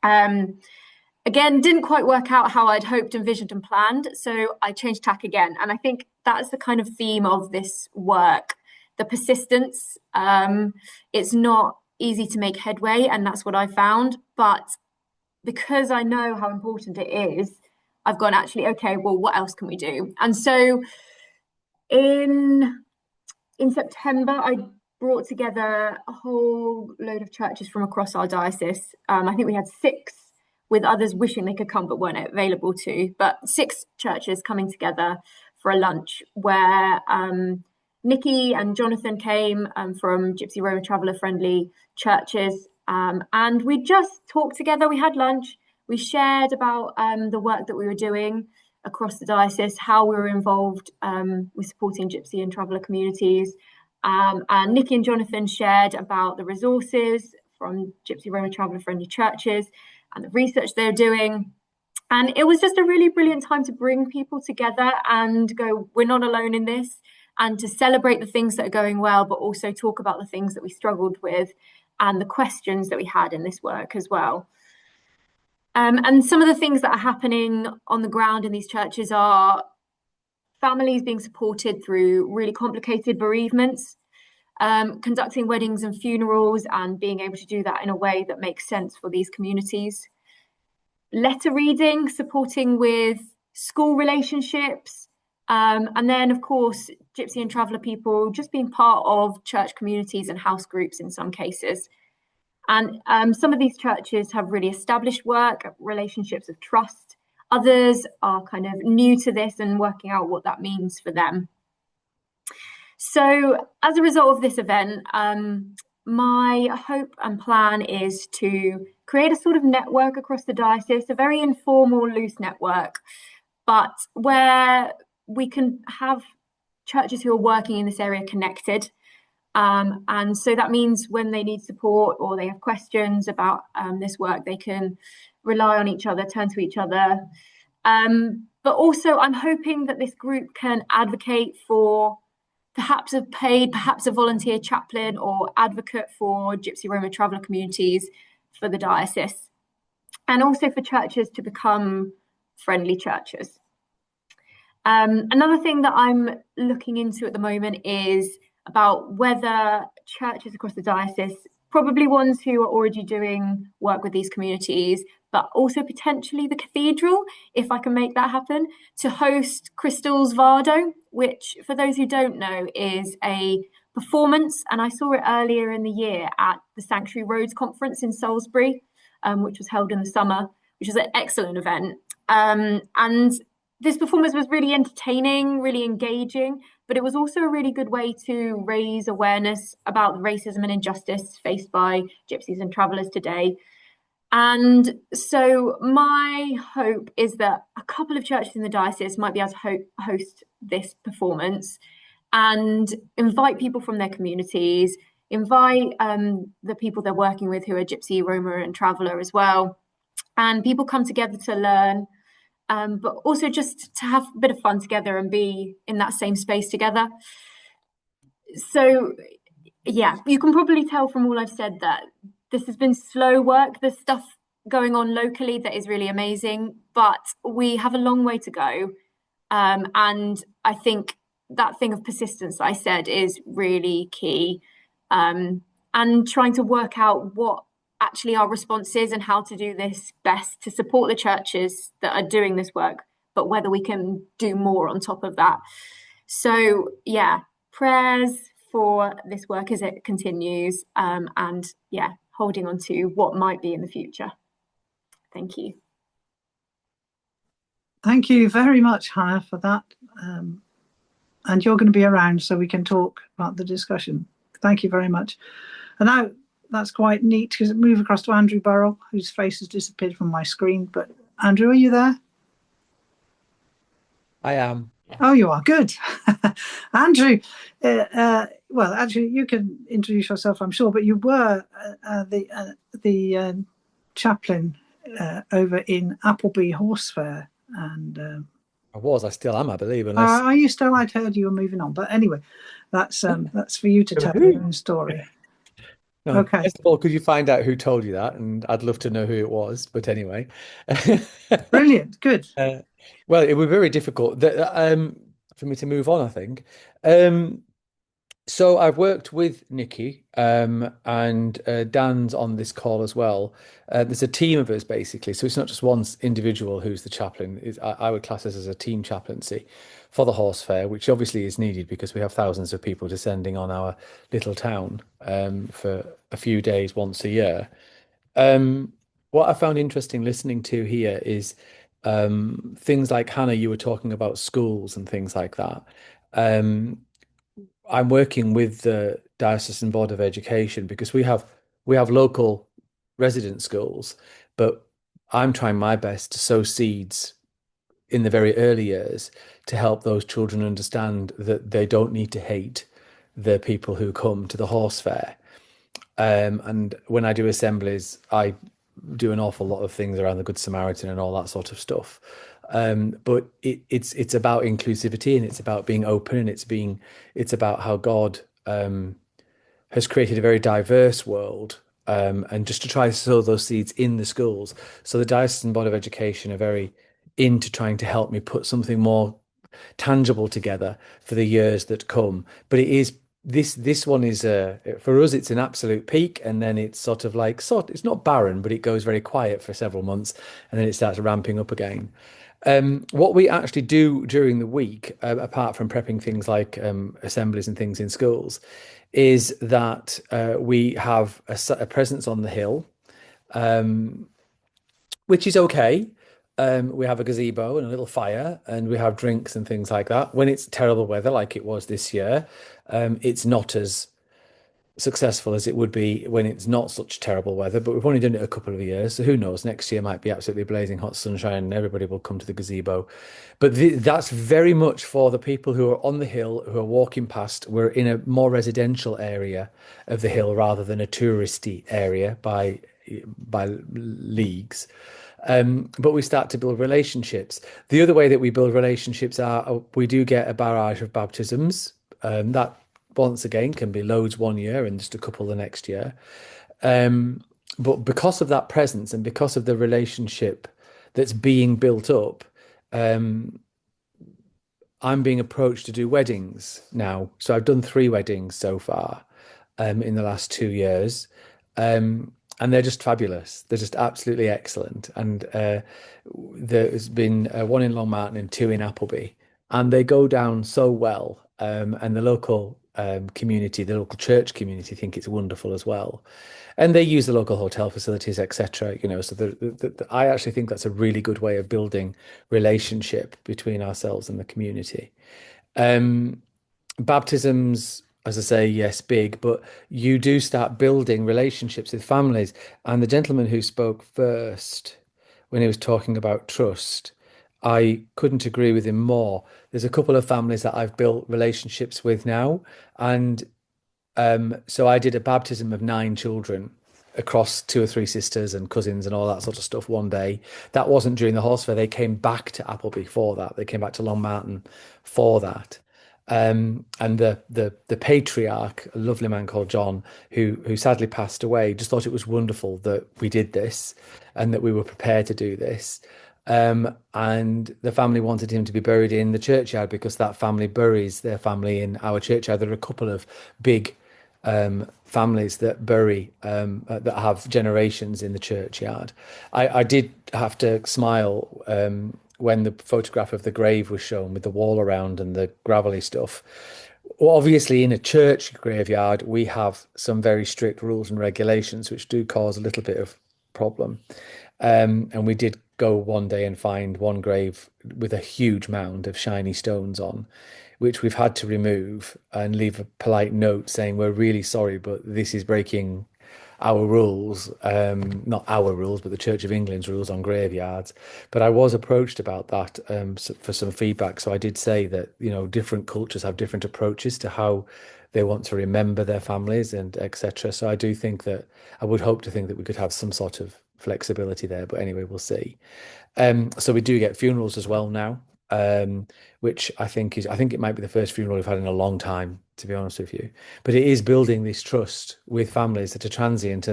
Again, didn't quite work out how I'd hoped, envisioned and planned, so I changed tack again. And I think that's the kind of theme of this work, the persistence. It's not easy to make headway, and that's what I found. But because I know how important it is, I've gone, actually, okay, well, what else can we do? And so in September, I brought together a whole load of churches from across our diocese. I think we had 6, with others wishing they could come but weren't available to, but 6 churches coming together for a lunch where Nikki and Jonathan came from Gypsy, Roma, Traveller friendly churches, and we just talked together. We had lunch, we shared about the work that we were doing across the diocese, how we were involved with supporting Gypsy and Traveller communities. And Nikki and Jonathan shared about the resources from Gypsy, Roma, Traveller friendly churches and the research they're doing. And it was just a really brilliant time to bring people together and go, we're not alone in this, and to celebrate the things that are going well, but also talk about the things that we struggled with and the questions that we had in this work as well. And some of the things that are happening on the ground in these churches are families being supported through really complicated bereavements, conducting weddings and funerals and being able to do that in a way that makes sense for these communities. Letter reading, supporting with school relationships, and then, of course, Gypsy and Traveller people just being part of church communities and house groups in some cases. And some of these churches have really established work, relationships of trust. Others are kind of new to this and working out what that means for them. So as a result of this event, my hope and plan is to create a sort of network across the diocese, a very informal, loose network, but where we can have churches who are working in this area connected. And so that means when they need support or they have questions about this work, they can rely on each other, turn to each other. But also I'm hoping that this group can advocate for perhaps a paid, perhaps a volunteer chaplain or advocate for Gypsy, Roma, Traveller communities for the diocese, and also for churches to become friendly churches. Another thing that I'm looking into at the moment is about whether churches across the diocese, probably ones who are already doing work with these communities, but also potentially the cathedral, if I can make that happen, to host Crystal's Vardo, which, for those who don't know, is a performance, and I saw it earlier in the year at the Sanctuary Roads Conference in Salisbury, which was held in the summer, which was an excellent event. And this performance was really entertaining, really engaging, but it was also a really good way to raise awareness about the racism and injustice faced by Gypsies and Travellers today. And so my hope is that a couple of churches in the diocese might be able to host this performance and invite people from their communities, invite the people they're working with who are Gypsy, Roma, and Traveller as well. And people come together to learn, but also just to have a bit of fun together and be in that same space together. So, yeah, you can probably tell from all I've said that this has been slow work. There's stuff going on locally that is really amazing, but we have a long way to go. And I think that thing of persistence that I said is really key. And trying to work out what actually our response is and how to do this best to support the churches that are doing this work, but whether we can do more on top of that. So, yeah, prayers for this work as it continues, and yeah, holding on to what might be in the future. Thank you. Thank you very much, Hannah, for that. And you're going to be around so we can talk about the discussion. Thank you very much. And now that's quite neat because it moved across to Andrew Burrell, whose face has disappeared from my screen. But Andrew, are you there? I am. Oh, you are. Good. Andrew, well, actually, you can introduce yourself, I'm sure, but you were the chaplain over in Appleby Horse Fair. And I still am, I believe. Unless are you still? I'd heard you were moving on, but anyway, that's for you to tell your own story. No, okay. First of all, could you find out who told you that? And I'd love to know who it was. But anyway, brilliant, good. Well, it was very difficult for me to move on, I think. So I've worked with Nikki, and Dan's on this call as well. There's a team of us basically, so it's not just one individual who's the chaplain. I would class this as a team chaplaincy for the horse fair, which obviously is needed because we have thousands of people descending on our little town for a few days once a year. What I found interesting listening to here is things like, Hannah, you were talking about schools and things like that. I'm working with the Diocesan Board of Education because we have local resident schools, but I'm trying my best to sow seeds in the very early years to help those children understand that they don't need to hate the people who come to the horse fair. And when I do assemblies, I do an awful lot of things around the Good Samaritan and all that sort of stuff. But it's about inclusivity, and it's about being open, and it's about how God has created a very diverse world, and just to try to sow those seeds in the schools. So the Diocesan Board of Education are very into trying to help me put something more tangible together for the years that come. But it is this one is for us, it's an absolute peak, and then it's sort of like it's not barren, but it goes very quiet for several months, and then it starts ramping up again. What we actually do during the week, apart from prepping things like assemblies and things in schools, is that we have a presence on the hill, which is okay. We have a gazebo and a little fire, and we have drinks and things like that. When it's terrible weather, like it was this year, it's not as successful as it would be when it's not such terrible weather, but we've only done it a couple of years, so who knows, next year might be absolutely blazing hot sunshine and everybody will come to the gazebo. But that's very much for the people who are on the hill, who are walking past. We're in a more residential area of the hill rather than a touristy area by leagues. But we start to build relationships. The other way that we build relationships are we do get a barrage of baptisms. That once again can be loads one year and just a couple the next year. But because of that presence and because of the relationship that's being built up, I'm being approached to do weddings now. So I've done 3 weddings so far in the last 2 years. And they're just fabulous. They're just absolutely excellent. And there's been 1 in Long Martin and 2 in Appleby. And they go down so well. And the local community, the local church community, think it's wonderful as well. And they use the local hotel facilities, etc. So I actually think that's a really good way of building relationship between ourselves and the community. Baptisms, as I say, yes, big, but you do start building relationships with families. And the gentleman who spoke first, when he was talking about trust, I couldn't agree with him more. There's a couple of families that I've built relationships with now, and So I did a baptism of 9 children across 2 or 3 sisters and cousins and all that sort of stuff one day. That wasn't during the horse fair. They came back to Appleby for that. They came back to Long Martin for that. And the patriarch, a lovely man called John, who sadly passed away, just thought it was wonderful that we did this and that we were prepared to do this. And the family wanted him to be buried in the churchyard because that family buries their family in our churchyard. There are a couple of big families that bury that have generations in the churchyard. I did have to smile when the photograph of the grave was shown with the wall around and the gravelly stuff. Well, obviously, in a church graveyard, we have some very strict rules and regulations, which do cause a little bit of problem. And we did go one day and find one grave with a huge mound of shiny stones on, which we've had to remove and leave a polite note saying we're really sorry, but this is breaking our rules, not our rules, but the Church of England's rules on graveyards. But I was approached about that for some feedback. So I did say that, you know, different cultures have different approaches to how they want to remember their families and etc. So I do think that I would hope to think that we could have some sort of flexibility there. But anyway, we'll see. So we do get funerals as well now, which I think it might be the first funeral we've had in a long time, to be honest with you. But it is building this trust with families that are transient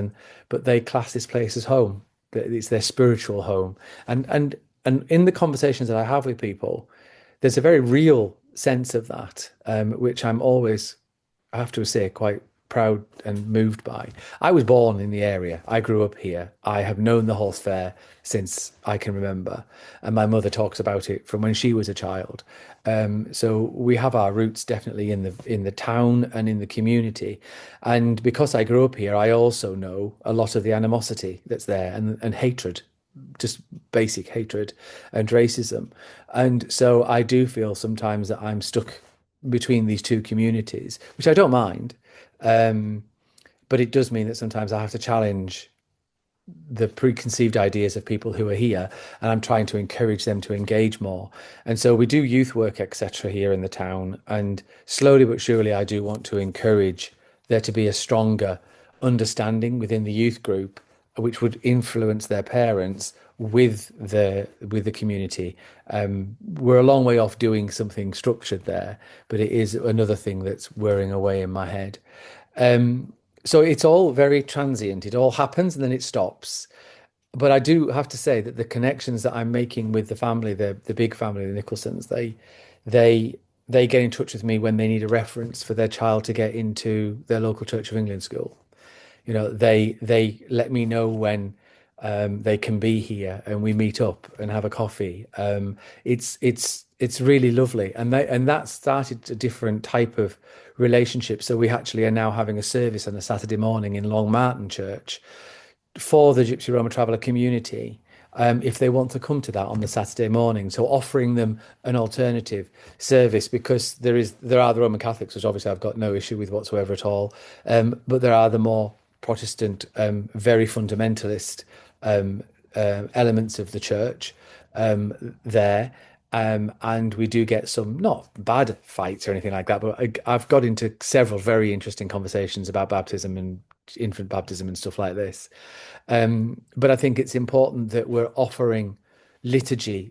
but they class this place as home. It's their spiritual home. And in the conversations that I have with people, there's a very real sense of that, which I'm always, I have to say, quite proud and moved by. I was born in the area. I grew up here. I have known the horse fair since I can remember, and my mother talks about it from when she was a child. So we have our roots definitely in the town and in the community. And because I grew up here, I also know a lot of the animosity that's there and hatred, just basic hatred and racism. And so I do feel sometimes that I'm stuck between these two communities, which I don't mind. But it does mean that sometimes I have to challenge the preconceived ideas of people who are here, and I'm trying to encourage them to engage more. And so we do youth work, etc., here in the town. And slowly but surely, I do want to encourage there to be a stronger understanding within the youth group, which would influence their parents with the community. We're a long way off doing something structured there, but it is another thing that's whirring away in my head. So it's all very transient. It all happens and then it stops. But I do have to say that the connections that I'm making with the family, the big family, the Nicholsons, they get in touch with me when they need a reference for their child to get into their local Church of England school. You know, they let me know when they can be here and we meet up and have a coffee. It's really lovely, and that started a different type of relationship. So we actually are now having a service on a Saturday morning in Long Martin Church for the Gypsy Roma Traveller community, if they want to come to that on the Saturday morning. So offering them an alternative service, because there are the Roman Catholics, which obviously I've got no issue with whatsoever at all, but there are the more Protestant, very fundamentalist elements of the church there. And we do get some not bad fights or anything like that, but I've got into several very interesting conversations about baptism and infant baptism and stuff like this. But I think it's important that we're offering liturgy,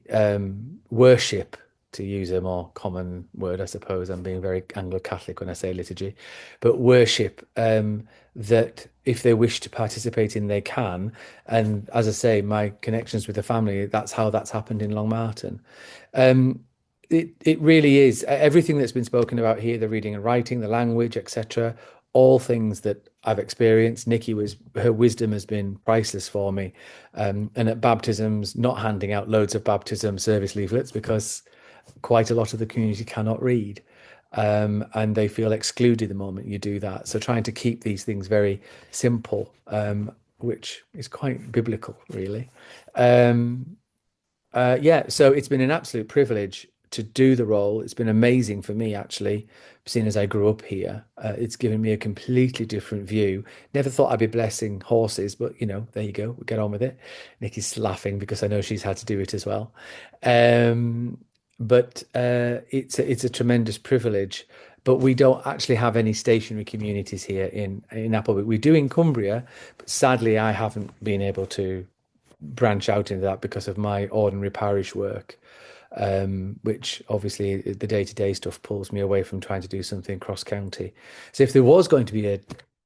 worship, to use a more common word, I suppose. I'm being very Anglo-Catholic when I say liturgy, but worship, that if they wish to participate in, they can. And as I say, my connections with the family, that's how that's happened in Long Martin. It really is everything that's been spoken about here, the reading and writing, the language, etc., all things that I've experienced. Her wisdom has been priceless for me. And at baptisms, not handing out loads of baptism service leaflets, because quite a lot of the community cannot read, and they feel excluded the moment you do that. So trying to keep these things very simple, which is quite biblical, really. So it's been an absolute privilege to do the role. It's been amazing for me, actually, seeing as I grew up here. It's given me a completely different view. Never thought I'd be blessing horses, but, you know, there you go. We'll get on with it. Nikki's laughing because I know she's had to do it as well. But it's a tremendous privilege. but we don't actually have any stationary communities here in Appleby. We do in Cumbria, but sadly I haven't been able to branch out into that because of my ordinary parish work, which obviously the day-to-day stuff pulls me away from trying to do something cross county. So if there was going to be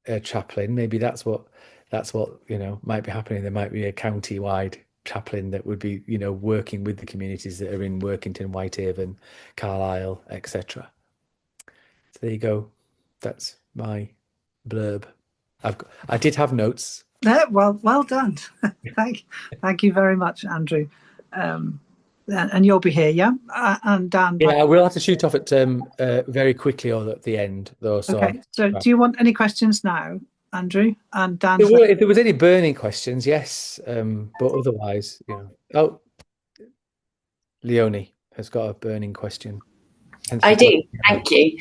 a chaplain, maybe that's what might be happening. There might be a county-wide chaplain that would be working with the communities that are in Workington, Whitehaven, Carlisle, etc. So there you go. That's my blurb. I did have notes. Well done. Thank you very much, Andrew. And you'll be here, yeah? And Dan. Yeah, we'll have to shoot off at very quickly or at the end, though. So okay. So, do you want any questions now, Andrew and Dan? If there was any burning questions, yes. But otherwise, Oh, Leonie has got a burning question. I do. Thank you.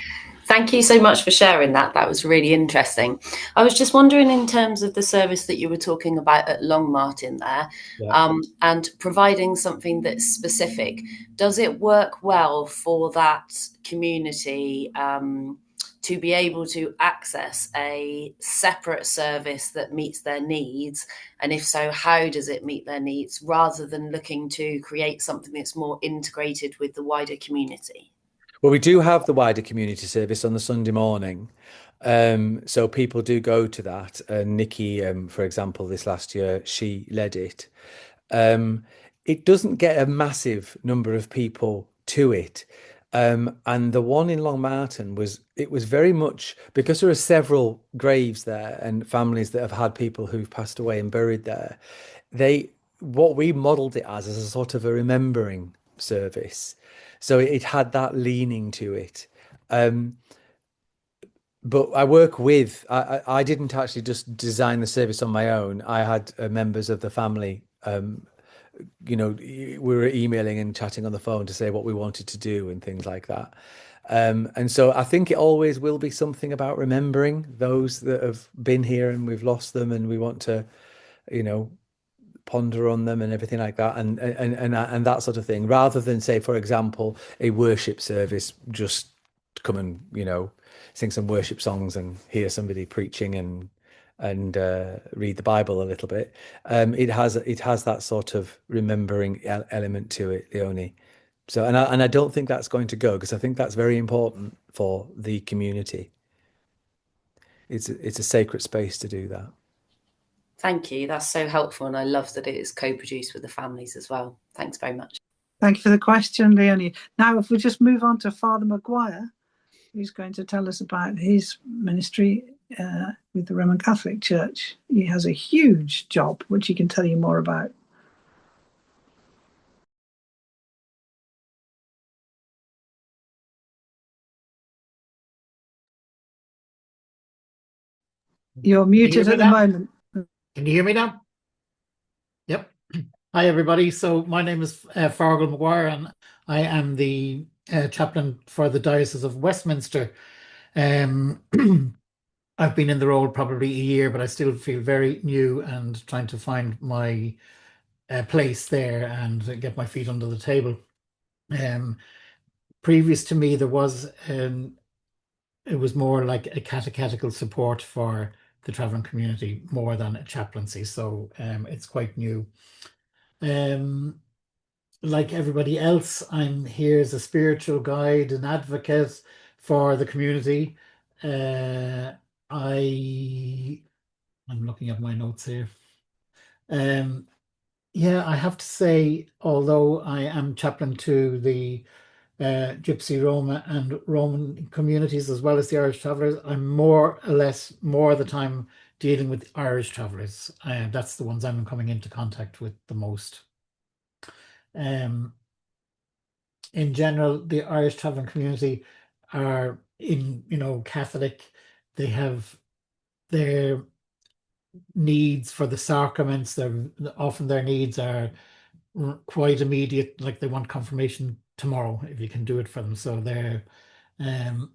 Thank you so much for sharing that. That was really interesting. I was just wondering, in terms of the service that you were talking about at Long Martin there, and providing something that's specific, does it work well for that community to be able to access a separate service that meets their needs? And if so, how does it meet their needs, rather than looking to create something that's more integrated with the wider community? Well, we do have the wider community service on the Sunday morning. So people do go to that. Nikki, for example, this last year, she led it. It doesn't get a massive number of people to it. And the one in Long Martin was very much, because there are several graves there and families that have had people who've passed away and buried there. What we modelled it as a sort of a remembering service. So it had that leaning to it. But I work with, I didn't actually just design the service on my own. I had members of the family, we were emailing and chatting on the phone to say what we wanted to do and things like that. And so I think it always will be something about remembering those that have been here and we've lost them, and we want to, ponder on them and everything like that, and that sort of thing, rather than, say, for example, a worship service, just come and sing some worship songs and hear somebody preaching and read the Bible a little bit. It has that sort of remembering element to it, Leonie. So and I don't think that's going to go, because I think that's very important for the community. It's a sacred space to do that. Thank you. That's so helpful. And I love that it is co-produced with the families as well. Thanks very much. Thank you for the question, Leonie. Now, if we just move on to Father Maguire, who's going to tell us about his ministry with the Roman Catholic Church. He has a huge job, which he can tell you more about. You're muted at the moment. Can you hear me now? Yep. Hi, everybody. So my name is Fargal Maguire, and I am the chaplain for the Diocese of Westminster. I've been in the role probably a year, but I still feel very new and trying to find my place there and get my feet under the table. Previous to me, there was it was more like a catechetical support for the traveling community more than a chaplaincy. So it's quite new. Like everybody else, I'm here as a spiritual guide and advocate for the community. I'm looking at my notes here. Yeah, I have to say, although I am chaplain to the Gypsy, Roma and Roman communities, as well as the Irish travellers, I'm more of the time dealing with Irish travellers. That's the ones I'm coming into contact with the most. In general, the Irish travelling community are Catholic. They have their needs for the sacraments. Often their needs are quite immediate, like they want confirmation tomorrow if you can do it for them. So their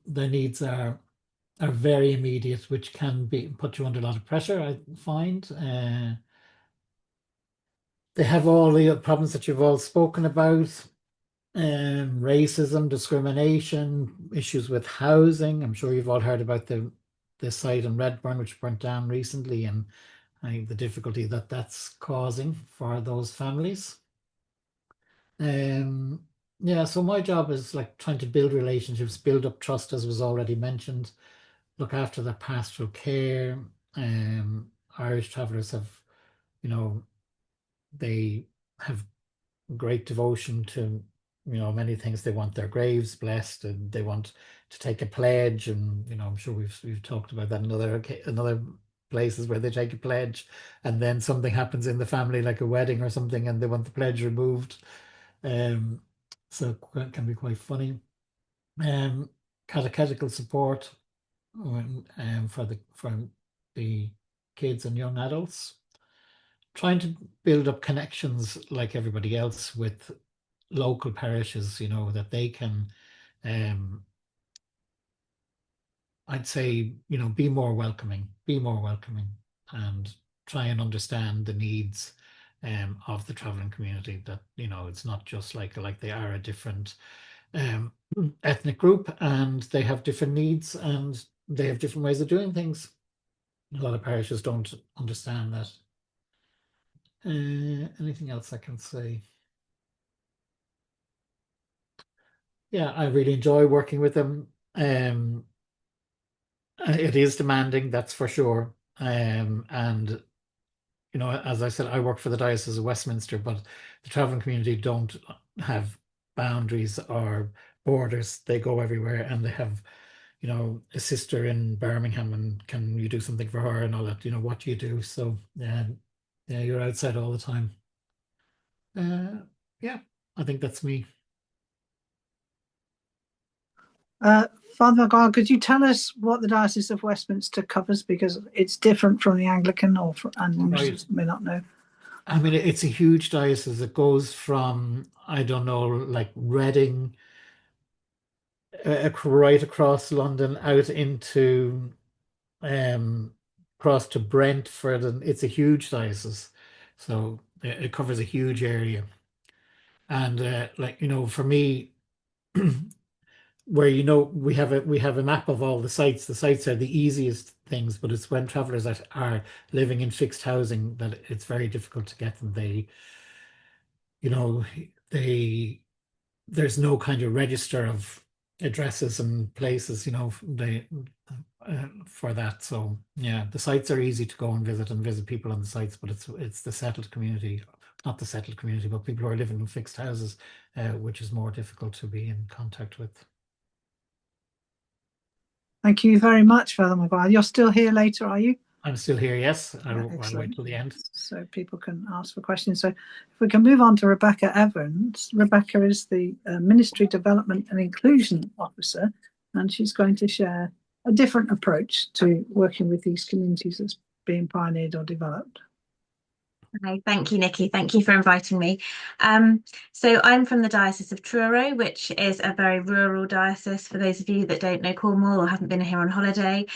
needs are very immediate, which can put you under a lot of pressure, I find. They have all the problems that you've all spoken about. racism, discrimination, issues with housing. I'm sure you've all heard about the site in Redburn, which burnt down recently, and I think the difficulty that that's causing for those families. Yeah, so my job is like trying to build relationships, build up trust, as was already mentioned, look after the pastoral care. Irish travellers have, they have great devotion to, many things. They want their graves blessed, and they want to take a pledge, and I'm sure we've talked about that in other places where they take a pledge, and then something happens in the family, like a wedding or something, and they want the pledge removed. So it can be quite funny. Catechetical support for the kids and young adults. Trying to build up connections like everybody else with local parishes, that they can, I'd say, be more welcoming, and try and understand the needs of the traveling community, that, it's not just like they are a different ethnic group, and they have different needs, and they have different ways of doing things. A lot of parishes don't understand that. Anything else I can say? Yeah, I really enjoy working with them. It is demanding, that's for sure. And as I said, I work for the Diocese of Westminster, but the traveling community don't have boundaries or borders. They go everywhere, and they have, a sister in Birmingham, and can you do something for her and all that? What do you do? So yeah, you're outside all the time. Yeah, I think that's me. Father Maguire, could you tell us what the Diocese of Westminster covers, because it's different from the Anglican, and Right. may not know. I mean, it's a huge diocese. It goes from, I don't know, like Reading, right across London, out into across to Brentford, and it's a huge diocese. So it covers a huge area. And for me, where we have a map of all the sites. The sites are the easiest things, but it's when travelers are living in fixed housing that it's very difficult to get them. There's no kind of register of addresses and places, for that. So yeah, the sites are easy to go and visit people on the sites, but it's the settled community, not the settled community, but people who are living in fixed houses, which is more difficult to be in contact with. Thank you very much, Father Maguire. You're still here later, are you? I'm still here, yes. I'll Excellent. wait till the end. So people can ask for questions. So if we can move on to Rebecca Evans. Rebecca is the Ministry Development and Inclusion Officer, and she's going to share a different approach to working with these communities that's being pioneered or developed. Okay, thank you, Nikki. Thank you for inviting me. So I'm from the Diocese of Truro, which is a very rural diocese, for those of you that don't know Cornwall or haven't been here on holiday.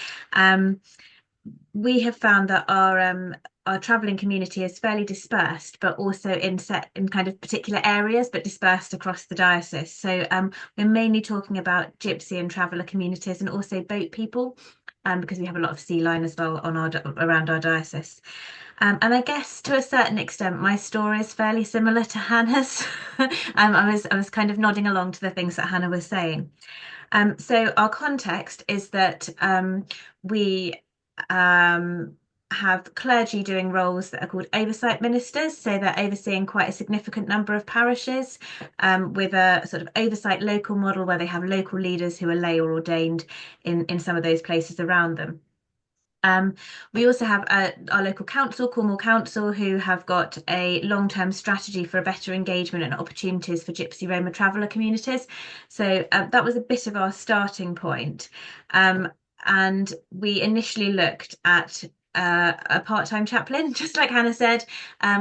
We have found that our travelling community is fairly dispersed, but also in kind of particular areas, but dispersed across the diocese. So we're mainly talking about Gypsy and traveller communities, and also boat people, because we have a lot of sea line as well around our diocese. And I guess to a certain extent, my story is fairly similar to Hannah's. I was kind of nodding along to the things that Hannah was saying. So our context is that we have clergy doing roles that are called oversight ministers. So they're overseeing quite a significant number of parishes, with a sort of oversight local model where they have local leaders who are lay or ordained in some of those places around them. We also have our local council, Cornwall Council, who have got a long-term strategy for a better engagement and opportunities for Gypsy Roma traveller communities. So that was a bit of our starting point. And we initially looked at a part-time chaplain, just like Hannah said,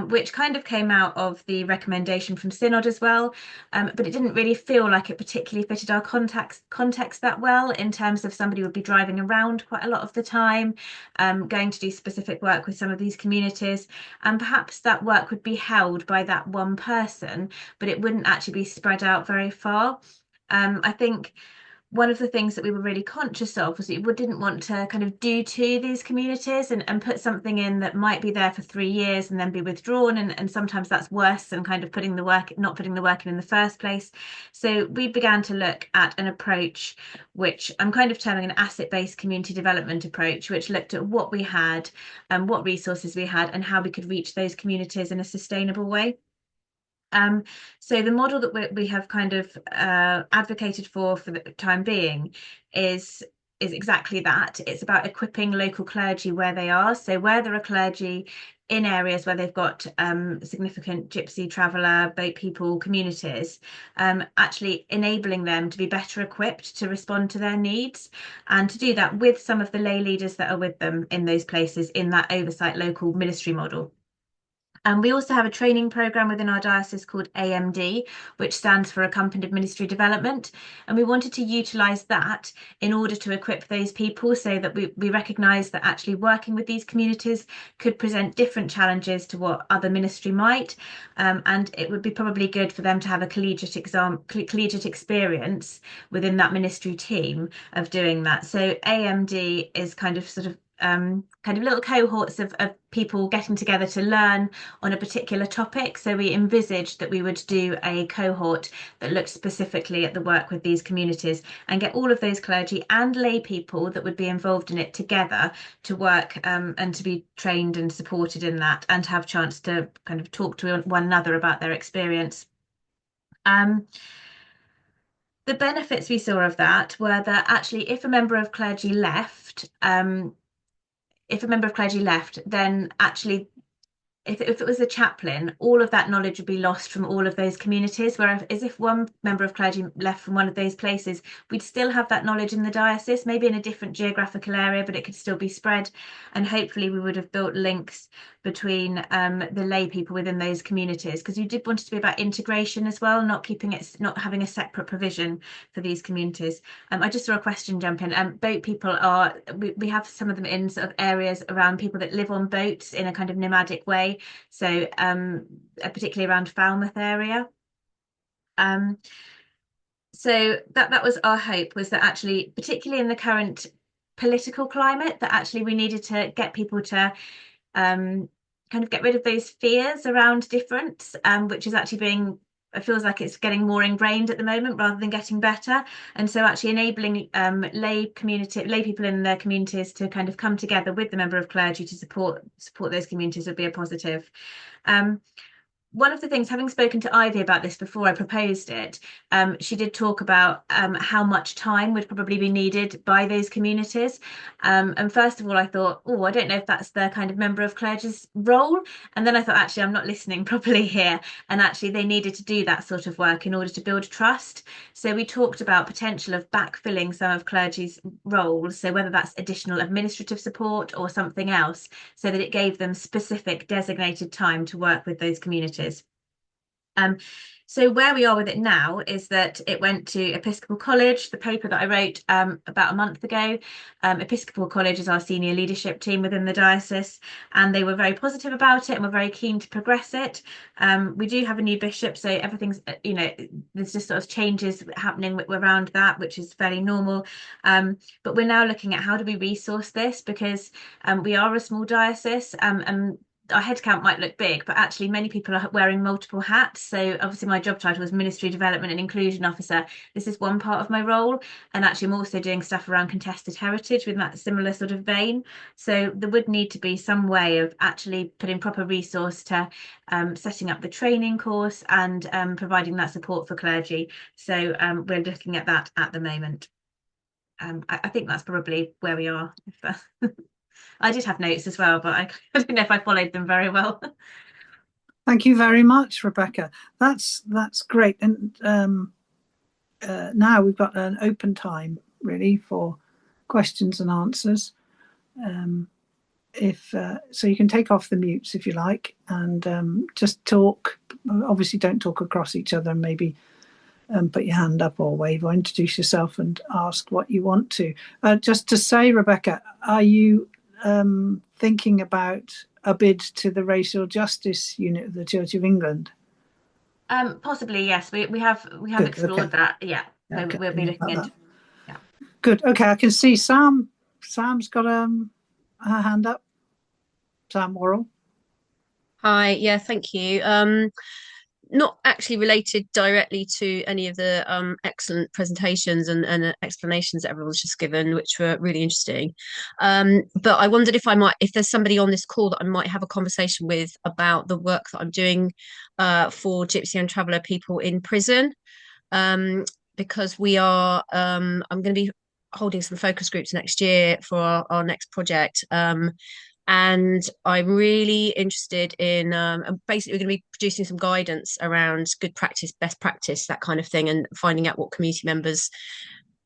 which kind of came out of the recommendation from Synod as well, but it didn't really feel like it particularly fitted our context that well, in terms of somebody would be driving around quite a lot of the time, going to do specific work with some of these communities, and perhaps that work would be held by that one person, but it wouldn't actually be spread out very far. I think one of the things that we were really conscious of was that we didn't want to kind of do to these communities and put something in that might be there for 3 years and then be withdrawn. And sometimes that's worse than kind of not putting the work in the first place. So we began to look at an approach, which I'm kind of terming an asset-based community development approach, which looked at what we had and what resources we had and how we could reach those communities in a sustainable way. So the model that we have kind of advocated for the time being is exactly that. It's about equipping local clergy where they are. So where there are clergy in areas where they've got significant Gypsy, traveller, boat people communities, actually enabling them to be better equipped to respond to their needs, and to do that with some of the lay leaders that are with them in those places in that oversight local ministry model. And we also have a training programme within our diocese called AMD, which stands for Accompanied Ministry Development. And we wanted to utilise that in order to equip those people, so that we recognise that actually working with these communities could present different challenges to what other ministry might. And it would be probably good for them to have a collegiate experience within that ministry team of doing that. So AMD is kind of little cohorts of people getting together to learn on a particular topic. So we envisaged that we would do a cohort that looked specifically at the work with these communities and get all of those clergy and lay people that would be involved in it together to work and to be trained and supported in that, and to have a chance to kind of talk to one another about their experience. The benefits we saw of that were that actually if a member of clergy left, then actually if it was a chaplain, all of that knowledge would be lost from all of those communities. Whereas if one member of clergy left from one of those places, we'd still have that knowledge in the diocese, maybe in a different geographical area, but it could still be spread. And hopefully we would have built links between the lay people within those communities, because you did want it to be about integration as well, not having a separate provision for these communities. I just saw a question jump in. Boat people we have some of them in sort of areas around people that live on boats in a kind of nomadic way. So particularly around Falmouth area. So that was our hope, was that actually, particularly in the current political climate, that actually we needed to get people to kind of get rid of those fears around difference, which is actually it feels like it's getting more ingrained at the moment rather than getting better. And so actually enabling lay people in their communities to kind of come together with the member of clergy to support those communities would be a positive. One of the things, having spoken to Ivy about this before I proposed it, she did talk about how much time would probably be needed by those communities. And first of all, I thought, I don't know if that's the kind of member of clergy's role. And then I thought, actually, I'm not listening properly here. And actually, they needed to do that sort of work in order to build trust. So we talked about potential of backfilling some of clergy's roles. So whether that's additional administrative support or something else, so that it gave them specific designated time to work with those communities. So where we are with it now is that it went to Episcopal College, the paper that I wrote about a month ago. Episcopal College is our senior leadership team within the diocese, and they were very positive about it and were very keen to progress it. We do have a new bishop, so everything's, there's just sort of changes happening around that, which is fairly normal. But we're now looking at how do we resource this, because we are a small diocese, and our headcount might look big, but actually many people are wearing multiple hats. So obviously my job title is Ministry Development and Inclusion Officer. This is one part of my role. And actually I'm also doing stuff around contested heritage with that similar sort of vein. So there would need to be some way of actually putting proper resource to setting up the training course and providing that support for clergy. So we're looking at that at the moment. I think that's probably where we are. I did have notes as well, but I don't know if I followed them very well. Thank you very much, Rebecca. That's great. And now we've got an open time, really, for questions and answers. if so you can take off the mutes if you like, and just talk. Obviously don't talk across each other, and maybe put your hand up or wave or introduce yourself and ask what you want to. Just to say, Rebecca, are you thinking about a bid to the Racial Justice Unit of the Church of England? Possibly, yes. We have Good, explored okay. that. Yeah, Okay, we'll be looking into. Yeah. Good. Okay, I can see Sam. Sam's got her hand up. Sam Worrell. Hi, yeah, thank you. Not actually related directly to any of the excellent presentations and explanations that everyone's just given, which were really interesting. But I wondered if there's somebody on this call that I might have a conversation with about the work that I'm doing for Gypsy and Traveller people in prison. Because I'm going to be holding some focus groups next year for our next project. And I'm really interested in basically we're going to be producing some guidance around good practice, best practice, that kind of thing, and finding out what community members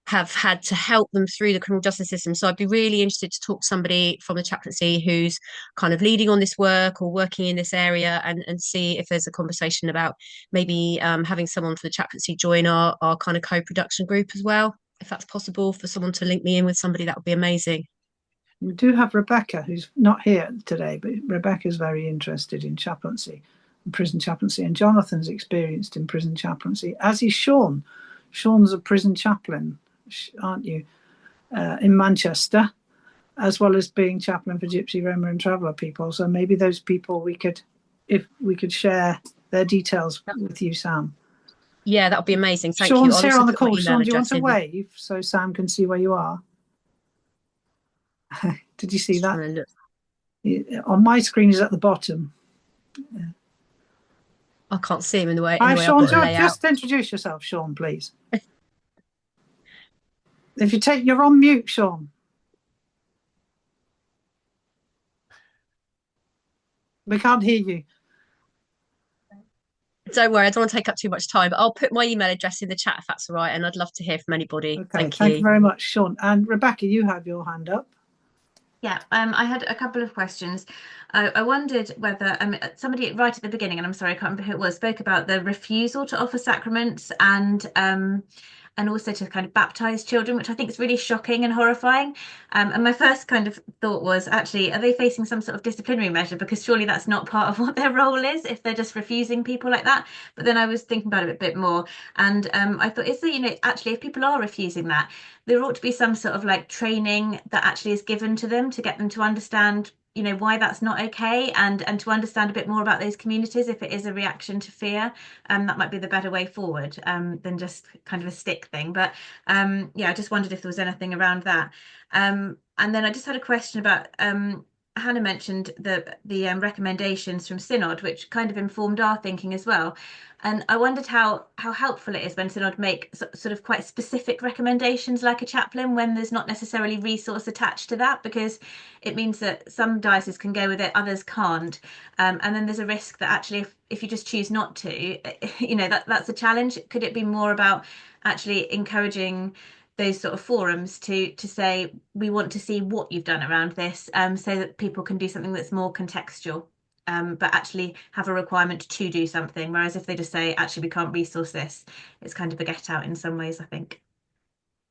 have had to help them through the criminal justice system. So I'd be really interested to talk to somebody from the chaplaincy who's kind of leading on this work or working in this area, and see if there's a conversation about maybe having someone for the chaplaincy join our kind of co-production group as well. If that's possible for someone to link me in with somebody, that would be amazing. We do have Rebecca, who's not here today, but Rebecca's very interested in chaplaincy, prison chaplaincy, and Jonathan's experienced in prison chaplaincy, as is Sean. Sean's a prison chaplain, aren't you, in Manchester, as well as being chaplain for Gypsy, Roma and Traveller people. So maybe those people if we could share their details with you, Sam. Yeah, that would be amazing. Thank you. Sean's here on the call. Sean, do you want to wave so Sam can see where you are? Did you see that? On my screen is at the bottom. Yeah. I can't see him in the way. Hi, Sean. Just introduce yourself, Sean, please. If you're on mute, Sean. We can't hear you. Don't worry, I don't want to take up too much time, but I'll put my email address in the chat if that's all right, and I'd love to hear from anybody. Okay, thank you very much, Sean. And Rebecca, you have your hand up. Yeah, I had a couple of questions. I wondered whether somebody right at the beginning, and I'm sorry, I can't remember who it was, spoke about the refusal to offer sacraments and also to kind of baptize children, which I think is really shocking and horrifying. And my first kind of thought was, actually, are they facing some sort of disciplinary measure? Because surely that's not part of what their role is if they're just refusing people like that. But then I was thinking about it a bit more, and I thought, actually, if people are refusing that, there ought to be some sort of like training that actually is given to them to get them to understand why that's not okay, and to understand a bit more about those communities if it is a reaction to fear. That might be the better way forward than just kind of a stick thing. But yeah, I just wondered if there was anything around that. And then I just had a question about Hannah mentioned the recommendations from Synod, which kind of informed our thinking as well. And I wondered how helpful it is when Synod make sort of quite specific recommendations like a chaplain, when there's not necessarily resource attached to that, because it means that some dioceses can go with it, others can't. And then there's a risk that actually if you just choose not to, that's a challenge. Could it be more about actually encouraging those sort of forums to say, we want to see what you've done around this, so that people can do something that's more contextual, but actually have a requirement to do something. Whereas if they just say, actually, we can't resource this, it's kind of a get out in some ways, I think.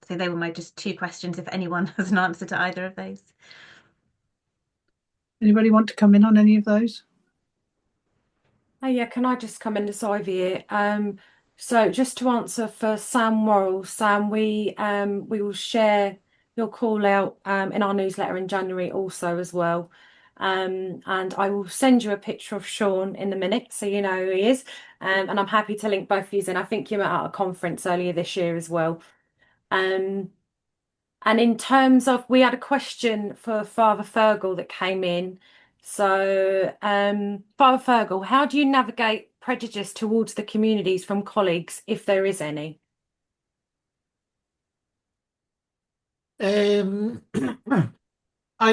So they were my just two questions, if anyone has an answer to either of those. Anybody want to come in on any of those? Oh yeah, can I just come in as Ivy here? So just to answer for Sam Worrell, Sam, we will share your call out in our newsletter in January also as well. And I will send you a picture of Sean in a minute so you know who he is. And I'm happy to link both of you in. I think you met at a conference earlier this year as well. And in terms of, we had a question for Father Fergal that came in. So, Father Fergal, how do you navigate prejudice towards the communities from colleagues, if there is any? I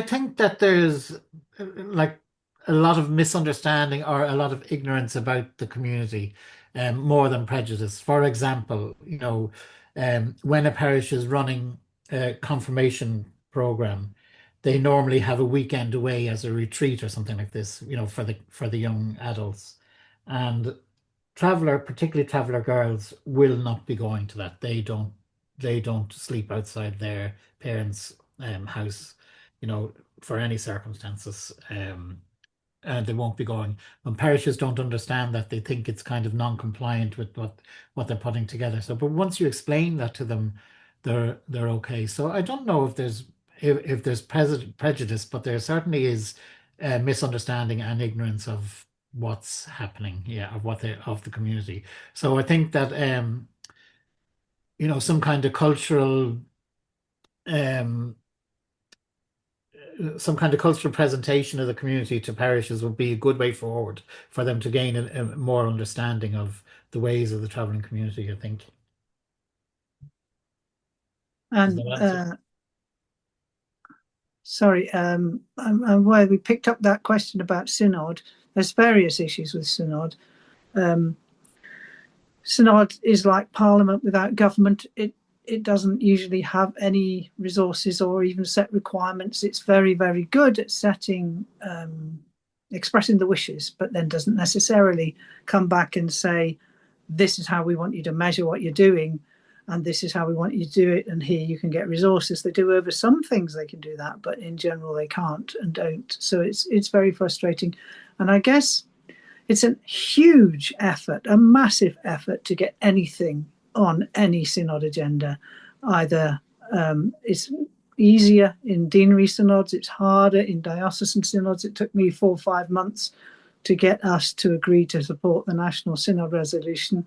think that there's like a lot of misunderstanding or a lot of ignorance about the community, more than prejudice. For example, when a parish is running a confirmation program, they normally have a weekend away as a retreat or something like this, for the young adults. And particularly traveller girls, will not be going to that. They don't sleep outside their parents' house, for any circumstances. And they won't be going. When parishes don't understand that, they think it's kind of non-compliant with what they're putting together. So, but once you explain that to them, they're okay. So I don't know if there's prejudice, but there certainly is misunderstanding and ignorance of what's happening, of the community. So I think that some kind of cultural presentation of the community to parishes would be a good way forward for them to gain a more understanding of the ways of the travelling community, I think. And sorry, and why we picked up that question about synod, there's various issues with synod. Synod is like Parliament without government. It doesn't usually have any resources or even set requirements. It's very, very good at expressing the wishes, but then doesn't necessarily come back and say, this is how we want you to measure what you're doing, and this is how we want you to do it, and here you can get resources. They do over some things, they can do that, but in general they can't and don't. So it's very frustrating. And I guess it's a huge effort, a massive effort to get anything on any synod agenda. Either it's easier in deanery synods, it's harder in diocesan synods. It took me 4 or 5 months to get us to agree to support the National Synod resolution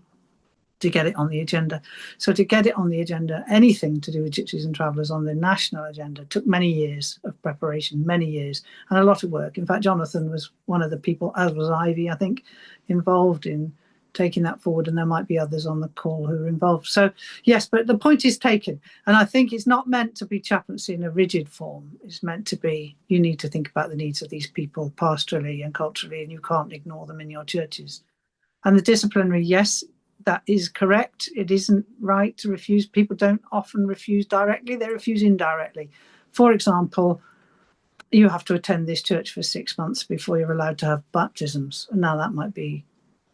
to get it on the agenda. So to get it on the agenda, anything to do with gypsies and travellers on the national agenda, took many years of preparation, many years, and a lot of work. In fact, Jonathan was one of the people, as was Ivy, I think, involved in taking that forward, and there might be others on the call who are involved. So yes, but the point is taken, and I think it's not meant to be chaplaincy in a rigid form. It's meant to be, you need to think about the needs of these people pastorally and culturally, and you can't ignore them in your churches. And the disciplinary, yes, that is correct. It isn't right to refuse. People don't often refuse directly, they refuse indirectly. For example, you have to attend this church for 6 months before you're allowed to have baptisms. And now that might be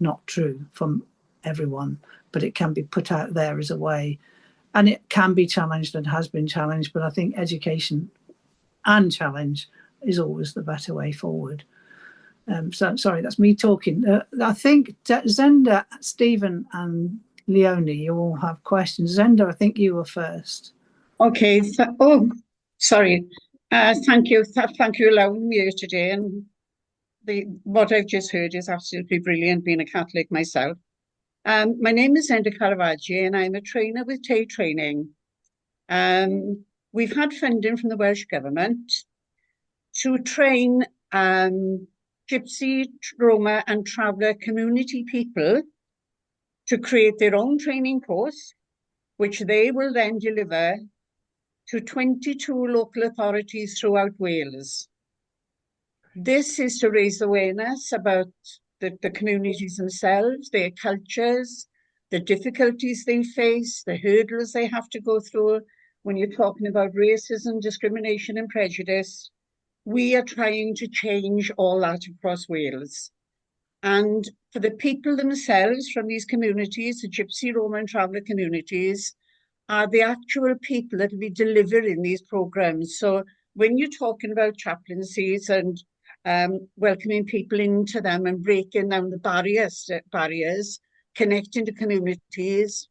not true from everyone, but it can be put out there as a way, and it can be challenged and has been challenged. But I think education and challenge is always the better way forward. So sorry, that's me talking. I think Zenda, Stephen and Leonie, you all have questions. Zenda, I think you were first. Okay. Sorry. Thank you. Thank you for allowing me here today. And what I've just heard is absolutely brilliant, being a Catholic myself. My name is Zenda Caravaggio, and I'm a trainer with TAY Training. We've had funding from the Welsh Government to train Gypsy, Roma and Traveller community people to create their own training course, which they will then deliver to 22 local authorities throughout Wales. This is to raise awareness about the communities themselves, their cultures, the difficulties they face, the hurdles they have to go through. When you're talking about racism, discrimination and prejudice, we are trying to change all that across Wales. And for the people themselves from these communities, the Gypsy, Roma and Traveller communities, are the actual people that will be delivering these programs. So when you're talking about chaplaincies and welcoming people into them and breaking down the barriers, connecting to communities,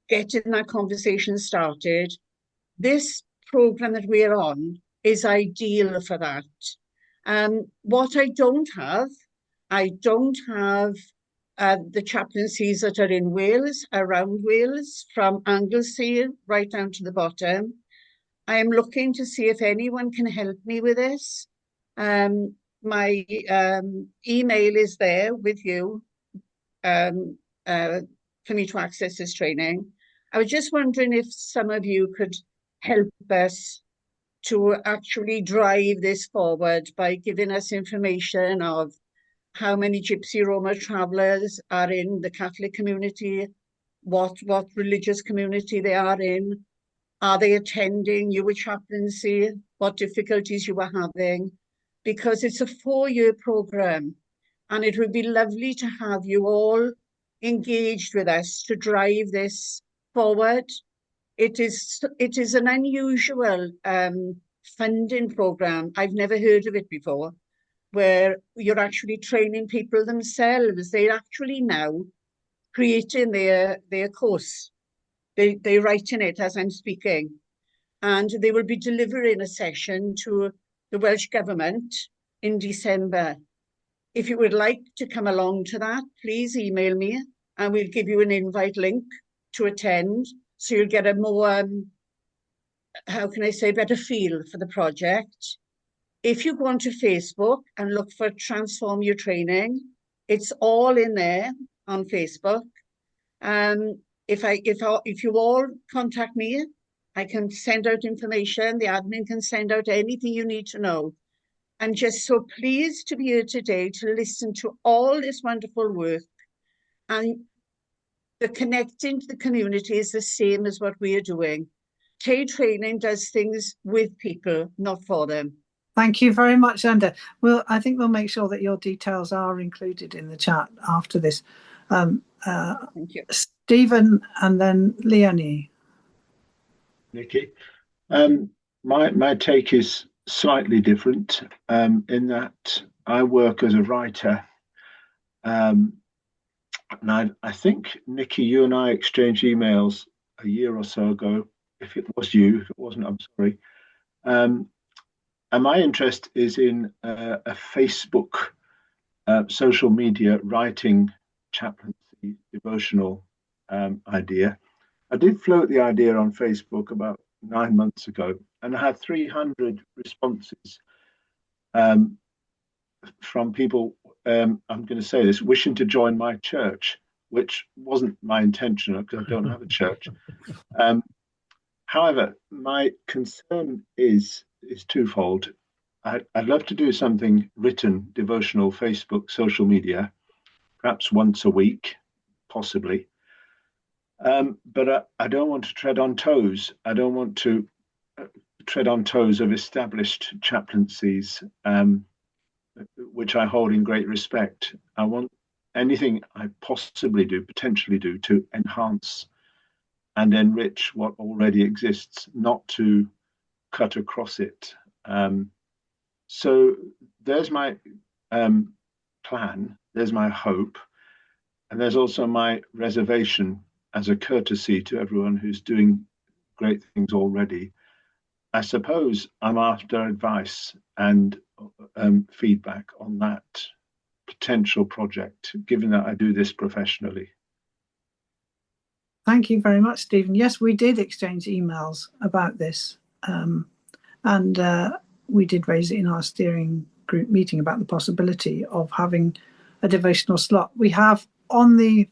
getting that conversation started, this program that we're on is ideal for that. What I don't have the chaplaincies that are in Wales, around Wales, from Anglesey right down to the bottom. I am looking to see if anyone can help me with this. My email is there with you for me to access this training. I was just wondering if some of you could help us to actually drive this forward by giving us information of how many Gypsy Roma travellers are in the Catholic community, what religious community they are in, are they attending your chaplaincy, what difficulties you were having, because it's a 4-year program, and it would be lovely to have you all engaged with us to drive this forward. It is an unusual funding program. I've never heard of it before, where you're actually training people themselves. They're actually now creating their course. They're writing it as I'm speaking. And they will be delivering a session to the Welsh Government in December. If you would like to come along to that, please email me and we'll give you an invite link to attend. So you'll get a more, how can I say, better feel for the project. If you go onto Facebook and look for Transform Your Training, it's all in there on Facebook. If you all contact me, I can send out information. The admin can send out anything you need to know. I'm just so pleased to be here today to listen to all this wonderful work. And the connecting to the community is the same as what we are doing. Trade training does things with people, not for them. Thank you very much, Enda. I think we'll make sure that your details are included in the chat after this. Thank you. Stephen and then Leonie. Nikki, my take is slightly different in that I work as a writer. And I think, Nikki, you and I exchanged emails a year or so ago. If it was you, if it wasn't, I'm sorry. And my interest is in a Facebook social media writing chaplaincy devotional idea. I did float the idea on Facebook about 9 months ago, and I had 300 responses from people, I'm going to say this, wishing to join my church, which wasn't my intention because I don't have a church. However, my concern is twofold. I'd love to do something written, devotional, Facebook, social media, perhaps once a week, possibly. But I don't want to tread on toes. I don't want to tread on toes of established chaplaincies, which I hold in great respect. I want anything I potentially do, to enhance and enrich what already exists, not to cut across it. So there's my plan, there's my hope, and there's also my reservation as a courtesy to everyone who's doing great things already. I suppose I'm after advice and feedback on that potential project, given that I do this professionally. Thank you very much, Stephen. Yes, we did exchange emails about this, and we did raise it in our steering group meeting about the possibility of having a devotional slot. We have on the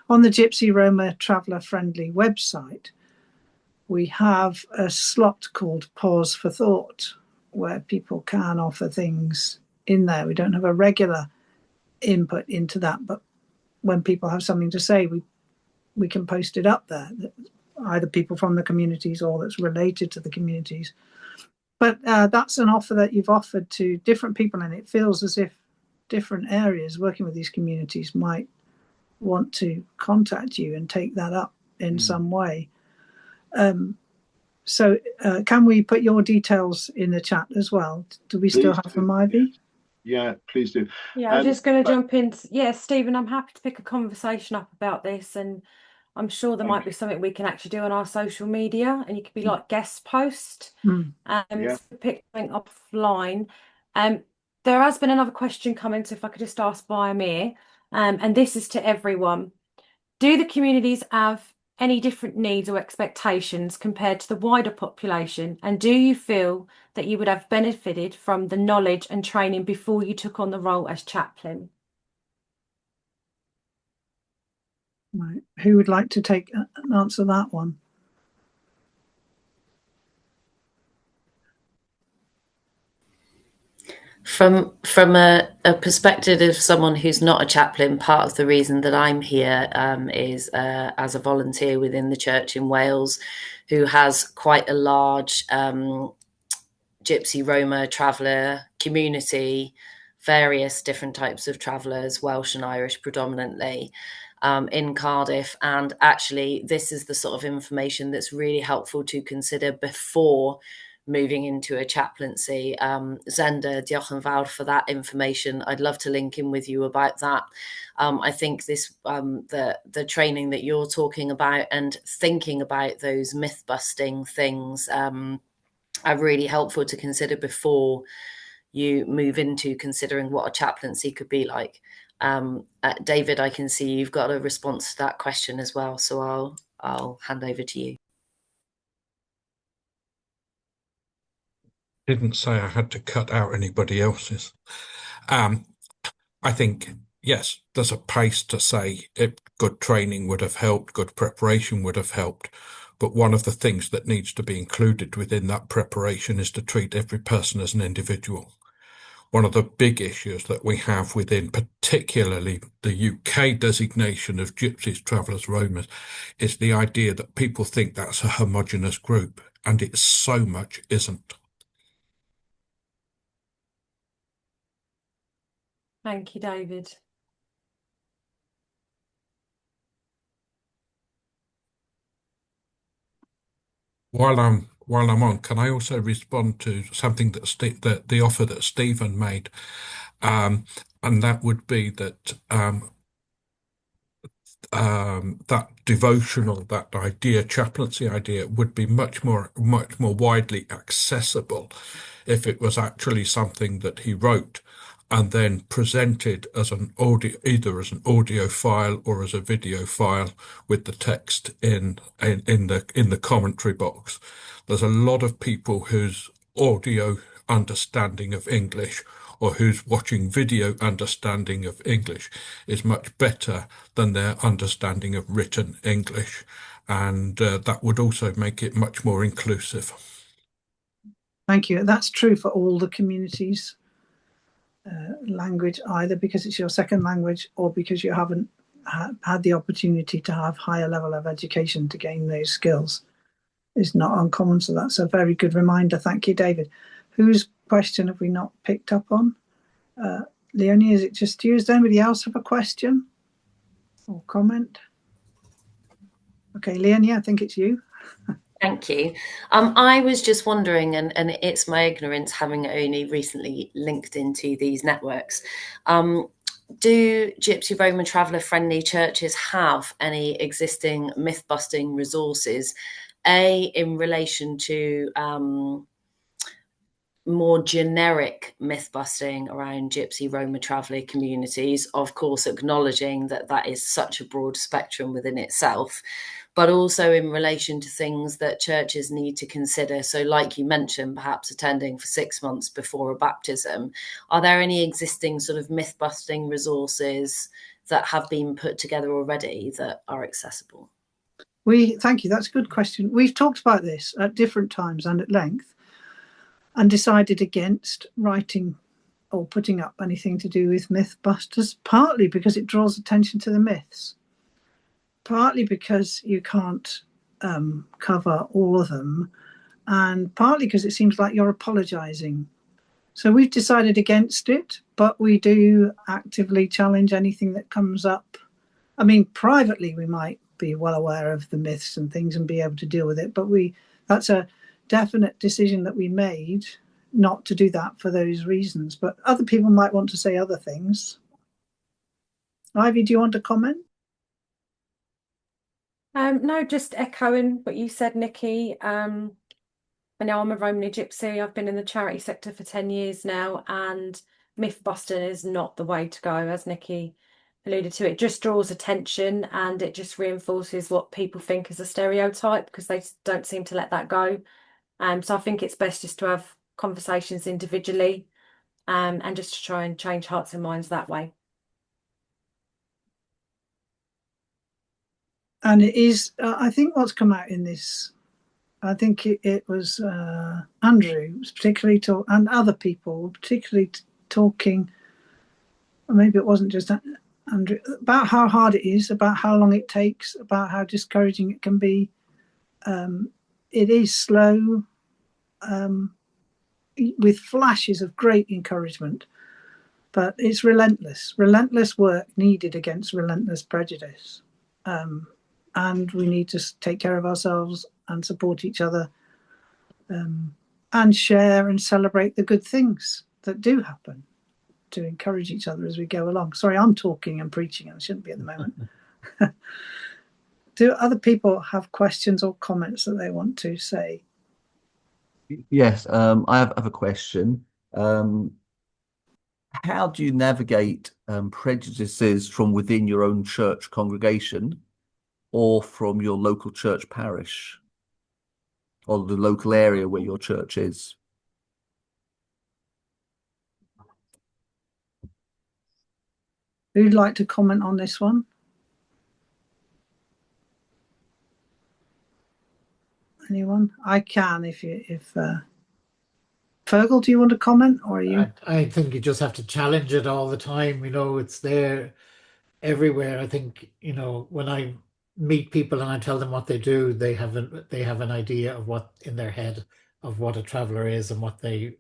on the Gypsy Roma Traveller Friendly website, we have a slot called Pause for Thought, where people can offer things in there. We don't have a regular input into that, but when people have something to say, we can post it up there, either people from the communities or that's related to the communities. But that's an offer that you've offered to different people, and it feels as if different areas working with these communities might want to contact you and take that up in some way. So can we put your details in the chat as well? Do we still have them, Ivy? Yeah, please do. Yeah, I'm just going to jump in. Yeah, Stephen, I'm happy to pick a conversation up about this, and I'm sure there might be something we can actually do on our social media, and you could be like guest post and pick something offline. There has been another question coming, so if I could just ask via me, and this is to everyone. Do the communities have any different needs or expectations compared to the wider population? And do you feel that you would have benefited from the knowledge and training before you took on the role as chaplain? Right. Who would like to take and answer that one? From a a perspective of someone who's not a chaplain, part of the reason that I'm here is as a volunteer within the church in Wales, who has quite a large Gypsy Roma traveller community, various different types of travellers, Welsh and Irish predominantly, in Cardiff. And actually, this is the sort of information that's really helpful to consider before moving into a chaplaincy. Zenda, diolch yn fawr for that information. I'd love to link in with you about that. I think this the training that you're talking about and thinking about those myth busting things are really helpful to consider before you move into considering what a chaplaincy could be like. David, I can see you've got a response to that question as well, so I'll hand over to you. Didn't say I had to cut out anybody else's. I think, yes, there's a place to say good training would have helped, good preparation would have helped. But one of the things that needs to be included within that preparation is to treat every person as an individual. One of the big issues that we have within particularly the UK designation of Gypsies, Travellers, Romas is the idea that people think that's a homogenous group, and it so much isn't. Thank you, David. While I'm on, can I also respond to something that the offer that Stephen made, and that would be that that devotional, that idea, chaplaincy idea, would be much more widely accessible if it was actually something that he wrote and then presented as an audio, either as an audio file or as a video file with the text in the commentary box. There's a lot of people whose audio understanding of English or whose watching video understanding of English is much better than their understanding of written English. And that would also make it much more inclusive. Thank you. That's true for all the communities. Language, either because it's your second language or because you haven't had the opportunity to have higher level of education to gain those skills, is not uncommon. So that's a very good reminder. Thank you, David. Whose question have we not picked up on? Leonie, is it just you? Does anybody else have a question or comment? Okay, Leonie, I think it's you. Thank you. I was just wondering, and it's my ignorance having only recently linked into these networks, do Gypsy Roman traveller friendly churches have any existing myth busting resources, in relation to more generic myth busting around Gypsy Roma traveller communities, of course acknowledging that that is such a broad spectrum within itself, but also in relation to things that churches need to consider. So like you mentioned, perhaps attending for 6 months before a baptism. Are there any existing sort of myth busting resources that have been put together already that are accessible? Thank you, that's a good question. We've talked about this at different times and at length and decided against writing or putting up anything to do with Mythbusters, partly because it draws attention to the myths, partly because you can't cover all of them, and partly because it seems like you're apologising. So we've decided against it, but we do actively challenge anything that comes up. I mean, privately, we might be well aware of the myths and things and be able to deal with it, but that's a definite decision that we made not to do that for those reasons. But other people might want to say other things. Ivy, do you want to comment? No, just echoing what you said, Nikki. I know I'm a Romany Gypsy. I've been in the charity sector for 10 years now, and myth busting is not the way to go, as Nikki alluded to. It just draws attention and it just reinforces what people think is a stereotype because they don't seem to let that go. So I think it's best just to have conversations individually and just to try and change hearts and minds that way. And it is, I think what's come out in this, I think it was Andrew, particularly and other people, particularly talking maybe it wasn't just Andrew, about how hard it is, about how long it takes, about how discouraging it can be. It is slow, with flashes of great encouragement, but it's relentless work needed against relentless prejudice. And we need to take care of ourselves and support each other, and share and celebrate the good things that do happen, to encourage each other as we go along. Sorry, I'm talking and preaching, and I shouldn't be at the moment. Do other people have questions or comments that they want to say? Yes, I have a question. How do you navigate prejudices from within your own church congregation or from your local church parish or the local area where your church is? Who'd like to comment on this one? Anyone? I can if Fergal, do you want to comment, or are you? I think you just have to challenge it all the time. It's there everywhere. I think, when I meet people and I tell them what they do, they have an idea of what in their head of what a traveler is and what they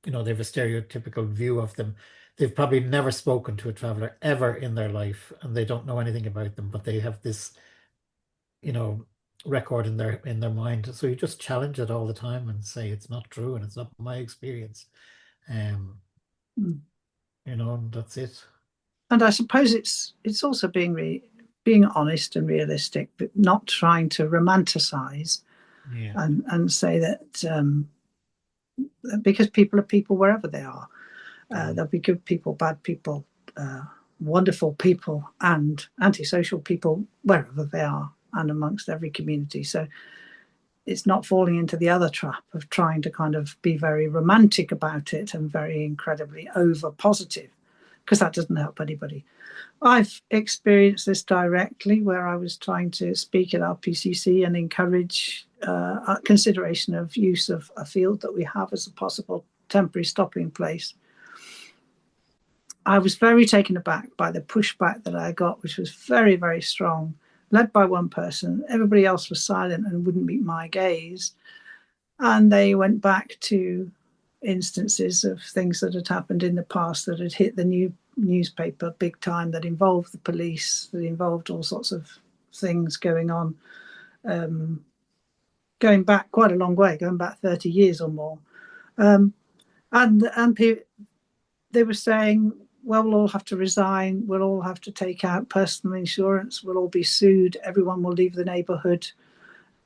have a stereotypical view of them. They've probably never spoken to a traveler ever in their life, and they don't know anything about them, but they have this, record in their mind. So you just challenge it all the time and say it's not true and it's not my experience. And that's it. And I suppose it's also being honest and realistic, but not trying to romanticize and say that because people are people wherever they are. There'll be good people, bad people, wonderful people, and antisocial people wherever they are and amongst every community. So it's not falling into the other trap of trying to kind of be very romantic about it and very incredibly over positive, because that doesn't help anybody. I've experienced this directly where I was trying to speak at RPCC and encourage consideration of use of a field that we have as a possible temporary stopping place. I was very taken aback by the pushback that I got, which was very, very strong, led by one person. Everybody else was silent and wouldn't meet my gaze. And they went back to instances of things that had happened in the past that had hit the newspaper big time, that involved the police, that involved all sorts of things going on, going back quite a long way, going back 30 years or more. And they were saying, well, we'll all have to resign, we'll all have to take out personal insurance, we'll all be sued, everyone will leave the neighbourhood.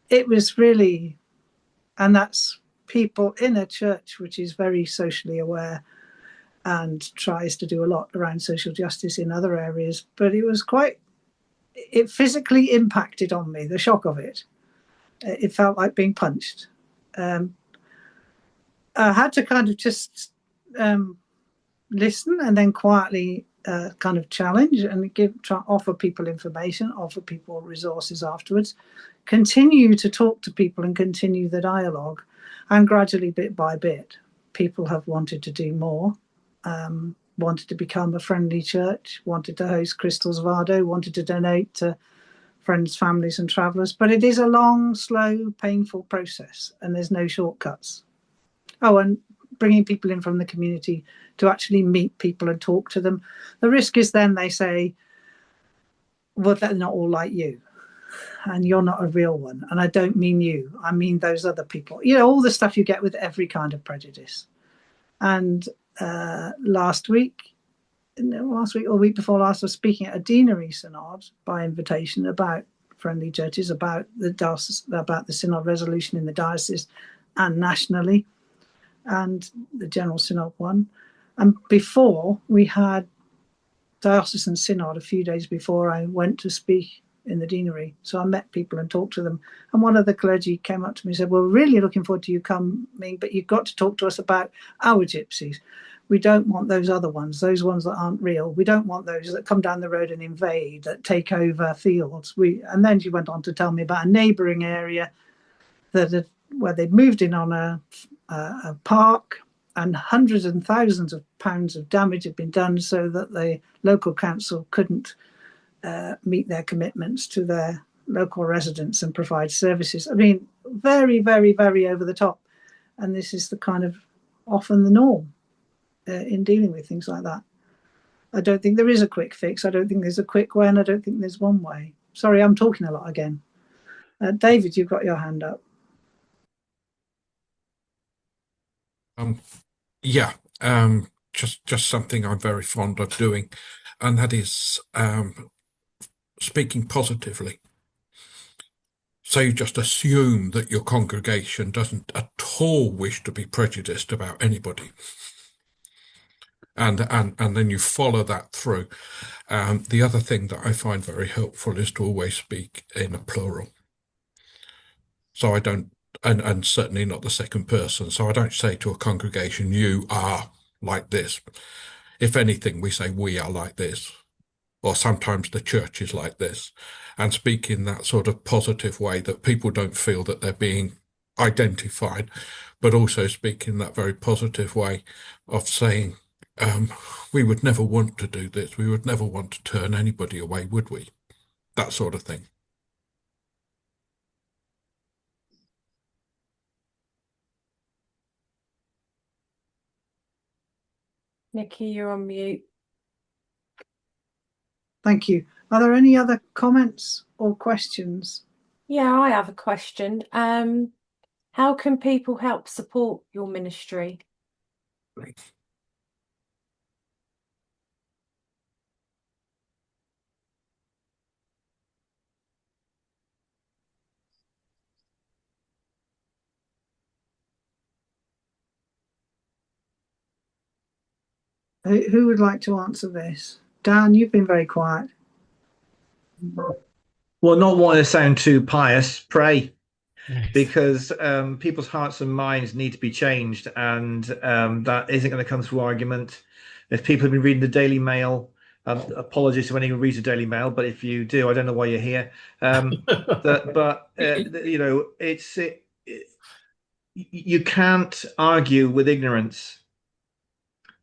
It was really, and that's people in a church which is very socially aware and tries to do a lot around social justice in other areas. But it physically impacted on me, the shock of it. It felt like being punched. I had to kind of just listen and then quietly kind of challenge and offer people information, offer people resources afterwards, continue to talk to people and continue the dialogue. And gradually, bit by bit, people have wanted to do more, wanted to become a friendly church, wanted to host Crystals Vado, wanted to donate to friends, families and travellers. But it is a long, slow, painful process, and there's no shortcuts. Oh, and bringing people in from the community to actually meet people and talk to them. The risk is then they say, well, they're not all like you, and you're not a real one. And I don't mean you, I mean those other people. All the stuff you get with every kind of prejudice. And last week or week before last, I was speaking at a deanery synod by invitation about friendly churches, about the synod resolution in the diocese and nationally, and the general synod one. And before, we had diocesan synod a few days before I went to speak in the deanery. So I met people and talked to them. And one of the clergy came up to me and said, well, we're really looking forward to you coming, but you've got to talk to us about our gypsies. We don't want those other ones, those ones that aren't real. We don't want those that come down the road and invade, that take over fields. And then she went on to tell me about a neighbouring area where they'd moved in on a park, and hundreds and thousands of pounds of damage had been done so that the local council couldn't meet their commitments to their local residents and provide services. I mean, very, very, very over the top. And this is the kind of often the norm in dealing with things like that. I don't think there is a quick fix. I don't think there's a quick way, and I don't think there's one way. Sorry, I'm talking a lot again. David, you've got your hand up. Yeah, just something I'm very fond of doing, and that is speaking positively. So you just assume that your congregation doesn't at all wish to be prejudiced about anybody. And then you follow that through. The other thing that I find very helpful is to always speak in a plural. So I don't, and certainly not the second person. So I don't say to a congregation, you are like this. If anything, we say we are like this. Or sometimes the church is like this, and speak in that sort of positive way that people don't feel that they're being identified, but also speak in that very positive way of saying, we would never want to do this. We would never want to turn anybody away, would we? That sort of thing. Nikki, you're on mute. Thank you. Are there any other comments or questions? Yeah, I have a question. How can people help support your ministry? Who would like to answer this? Dan, you've been very quiet. Well, not wanting to sound too pious, pray. Because people's hearts and minds need to be changed, and that isn't going to come through argument. If people have been reading the Daily Mail, apologies to anyone who reads the Daily Mail, but if you do, I don't know why you're here. You know, you can't argue with ignorance,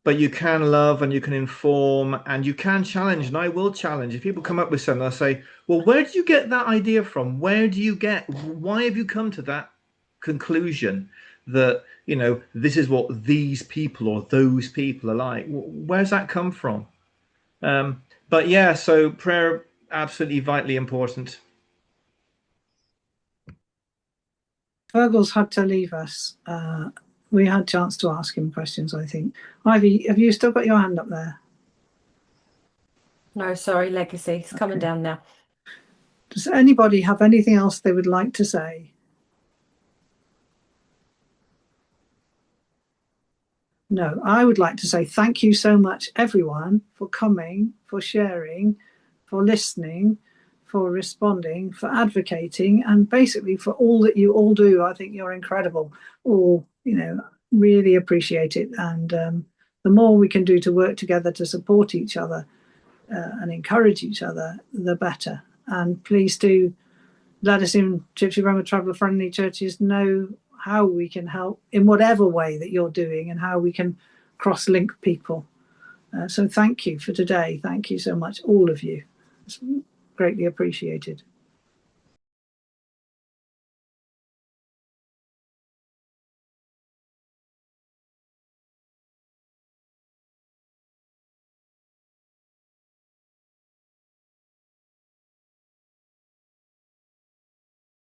but you can love and you can inform and you can challenge, and I will challenge. If people come up with something, I'll say, well, where did you get that idea from? Why have you come to that conclusion that, you know, this is what these people or those people are like? Where's that come from? But yeah, so prayer, absolutely vitally important. Fergal's had to leave us. We had a chance to ask him questions, I think. Ivy, have you still got your hand up there? No, sorry, Legacy. It's coming down now. Does anybody have anything else they would like to say? No, I would like to say thank you so much, everyone, for coming, for sharing, for listening, for responding, for advocating, and basically for all that you all do. I think you're incredible. All, you know, really appreciate it. And the more we can do to work together to support each other and encourage each other, the better. And please do let us in Gypsy Roma Traveller Friendly Churches know how we can help in whatever way that you're doing and how we can cross-link people. So thank you for today. Thank you so much, all of you. It's greatly appreciated.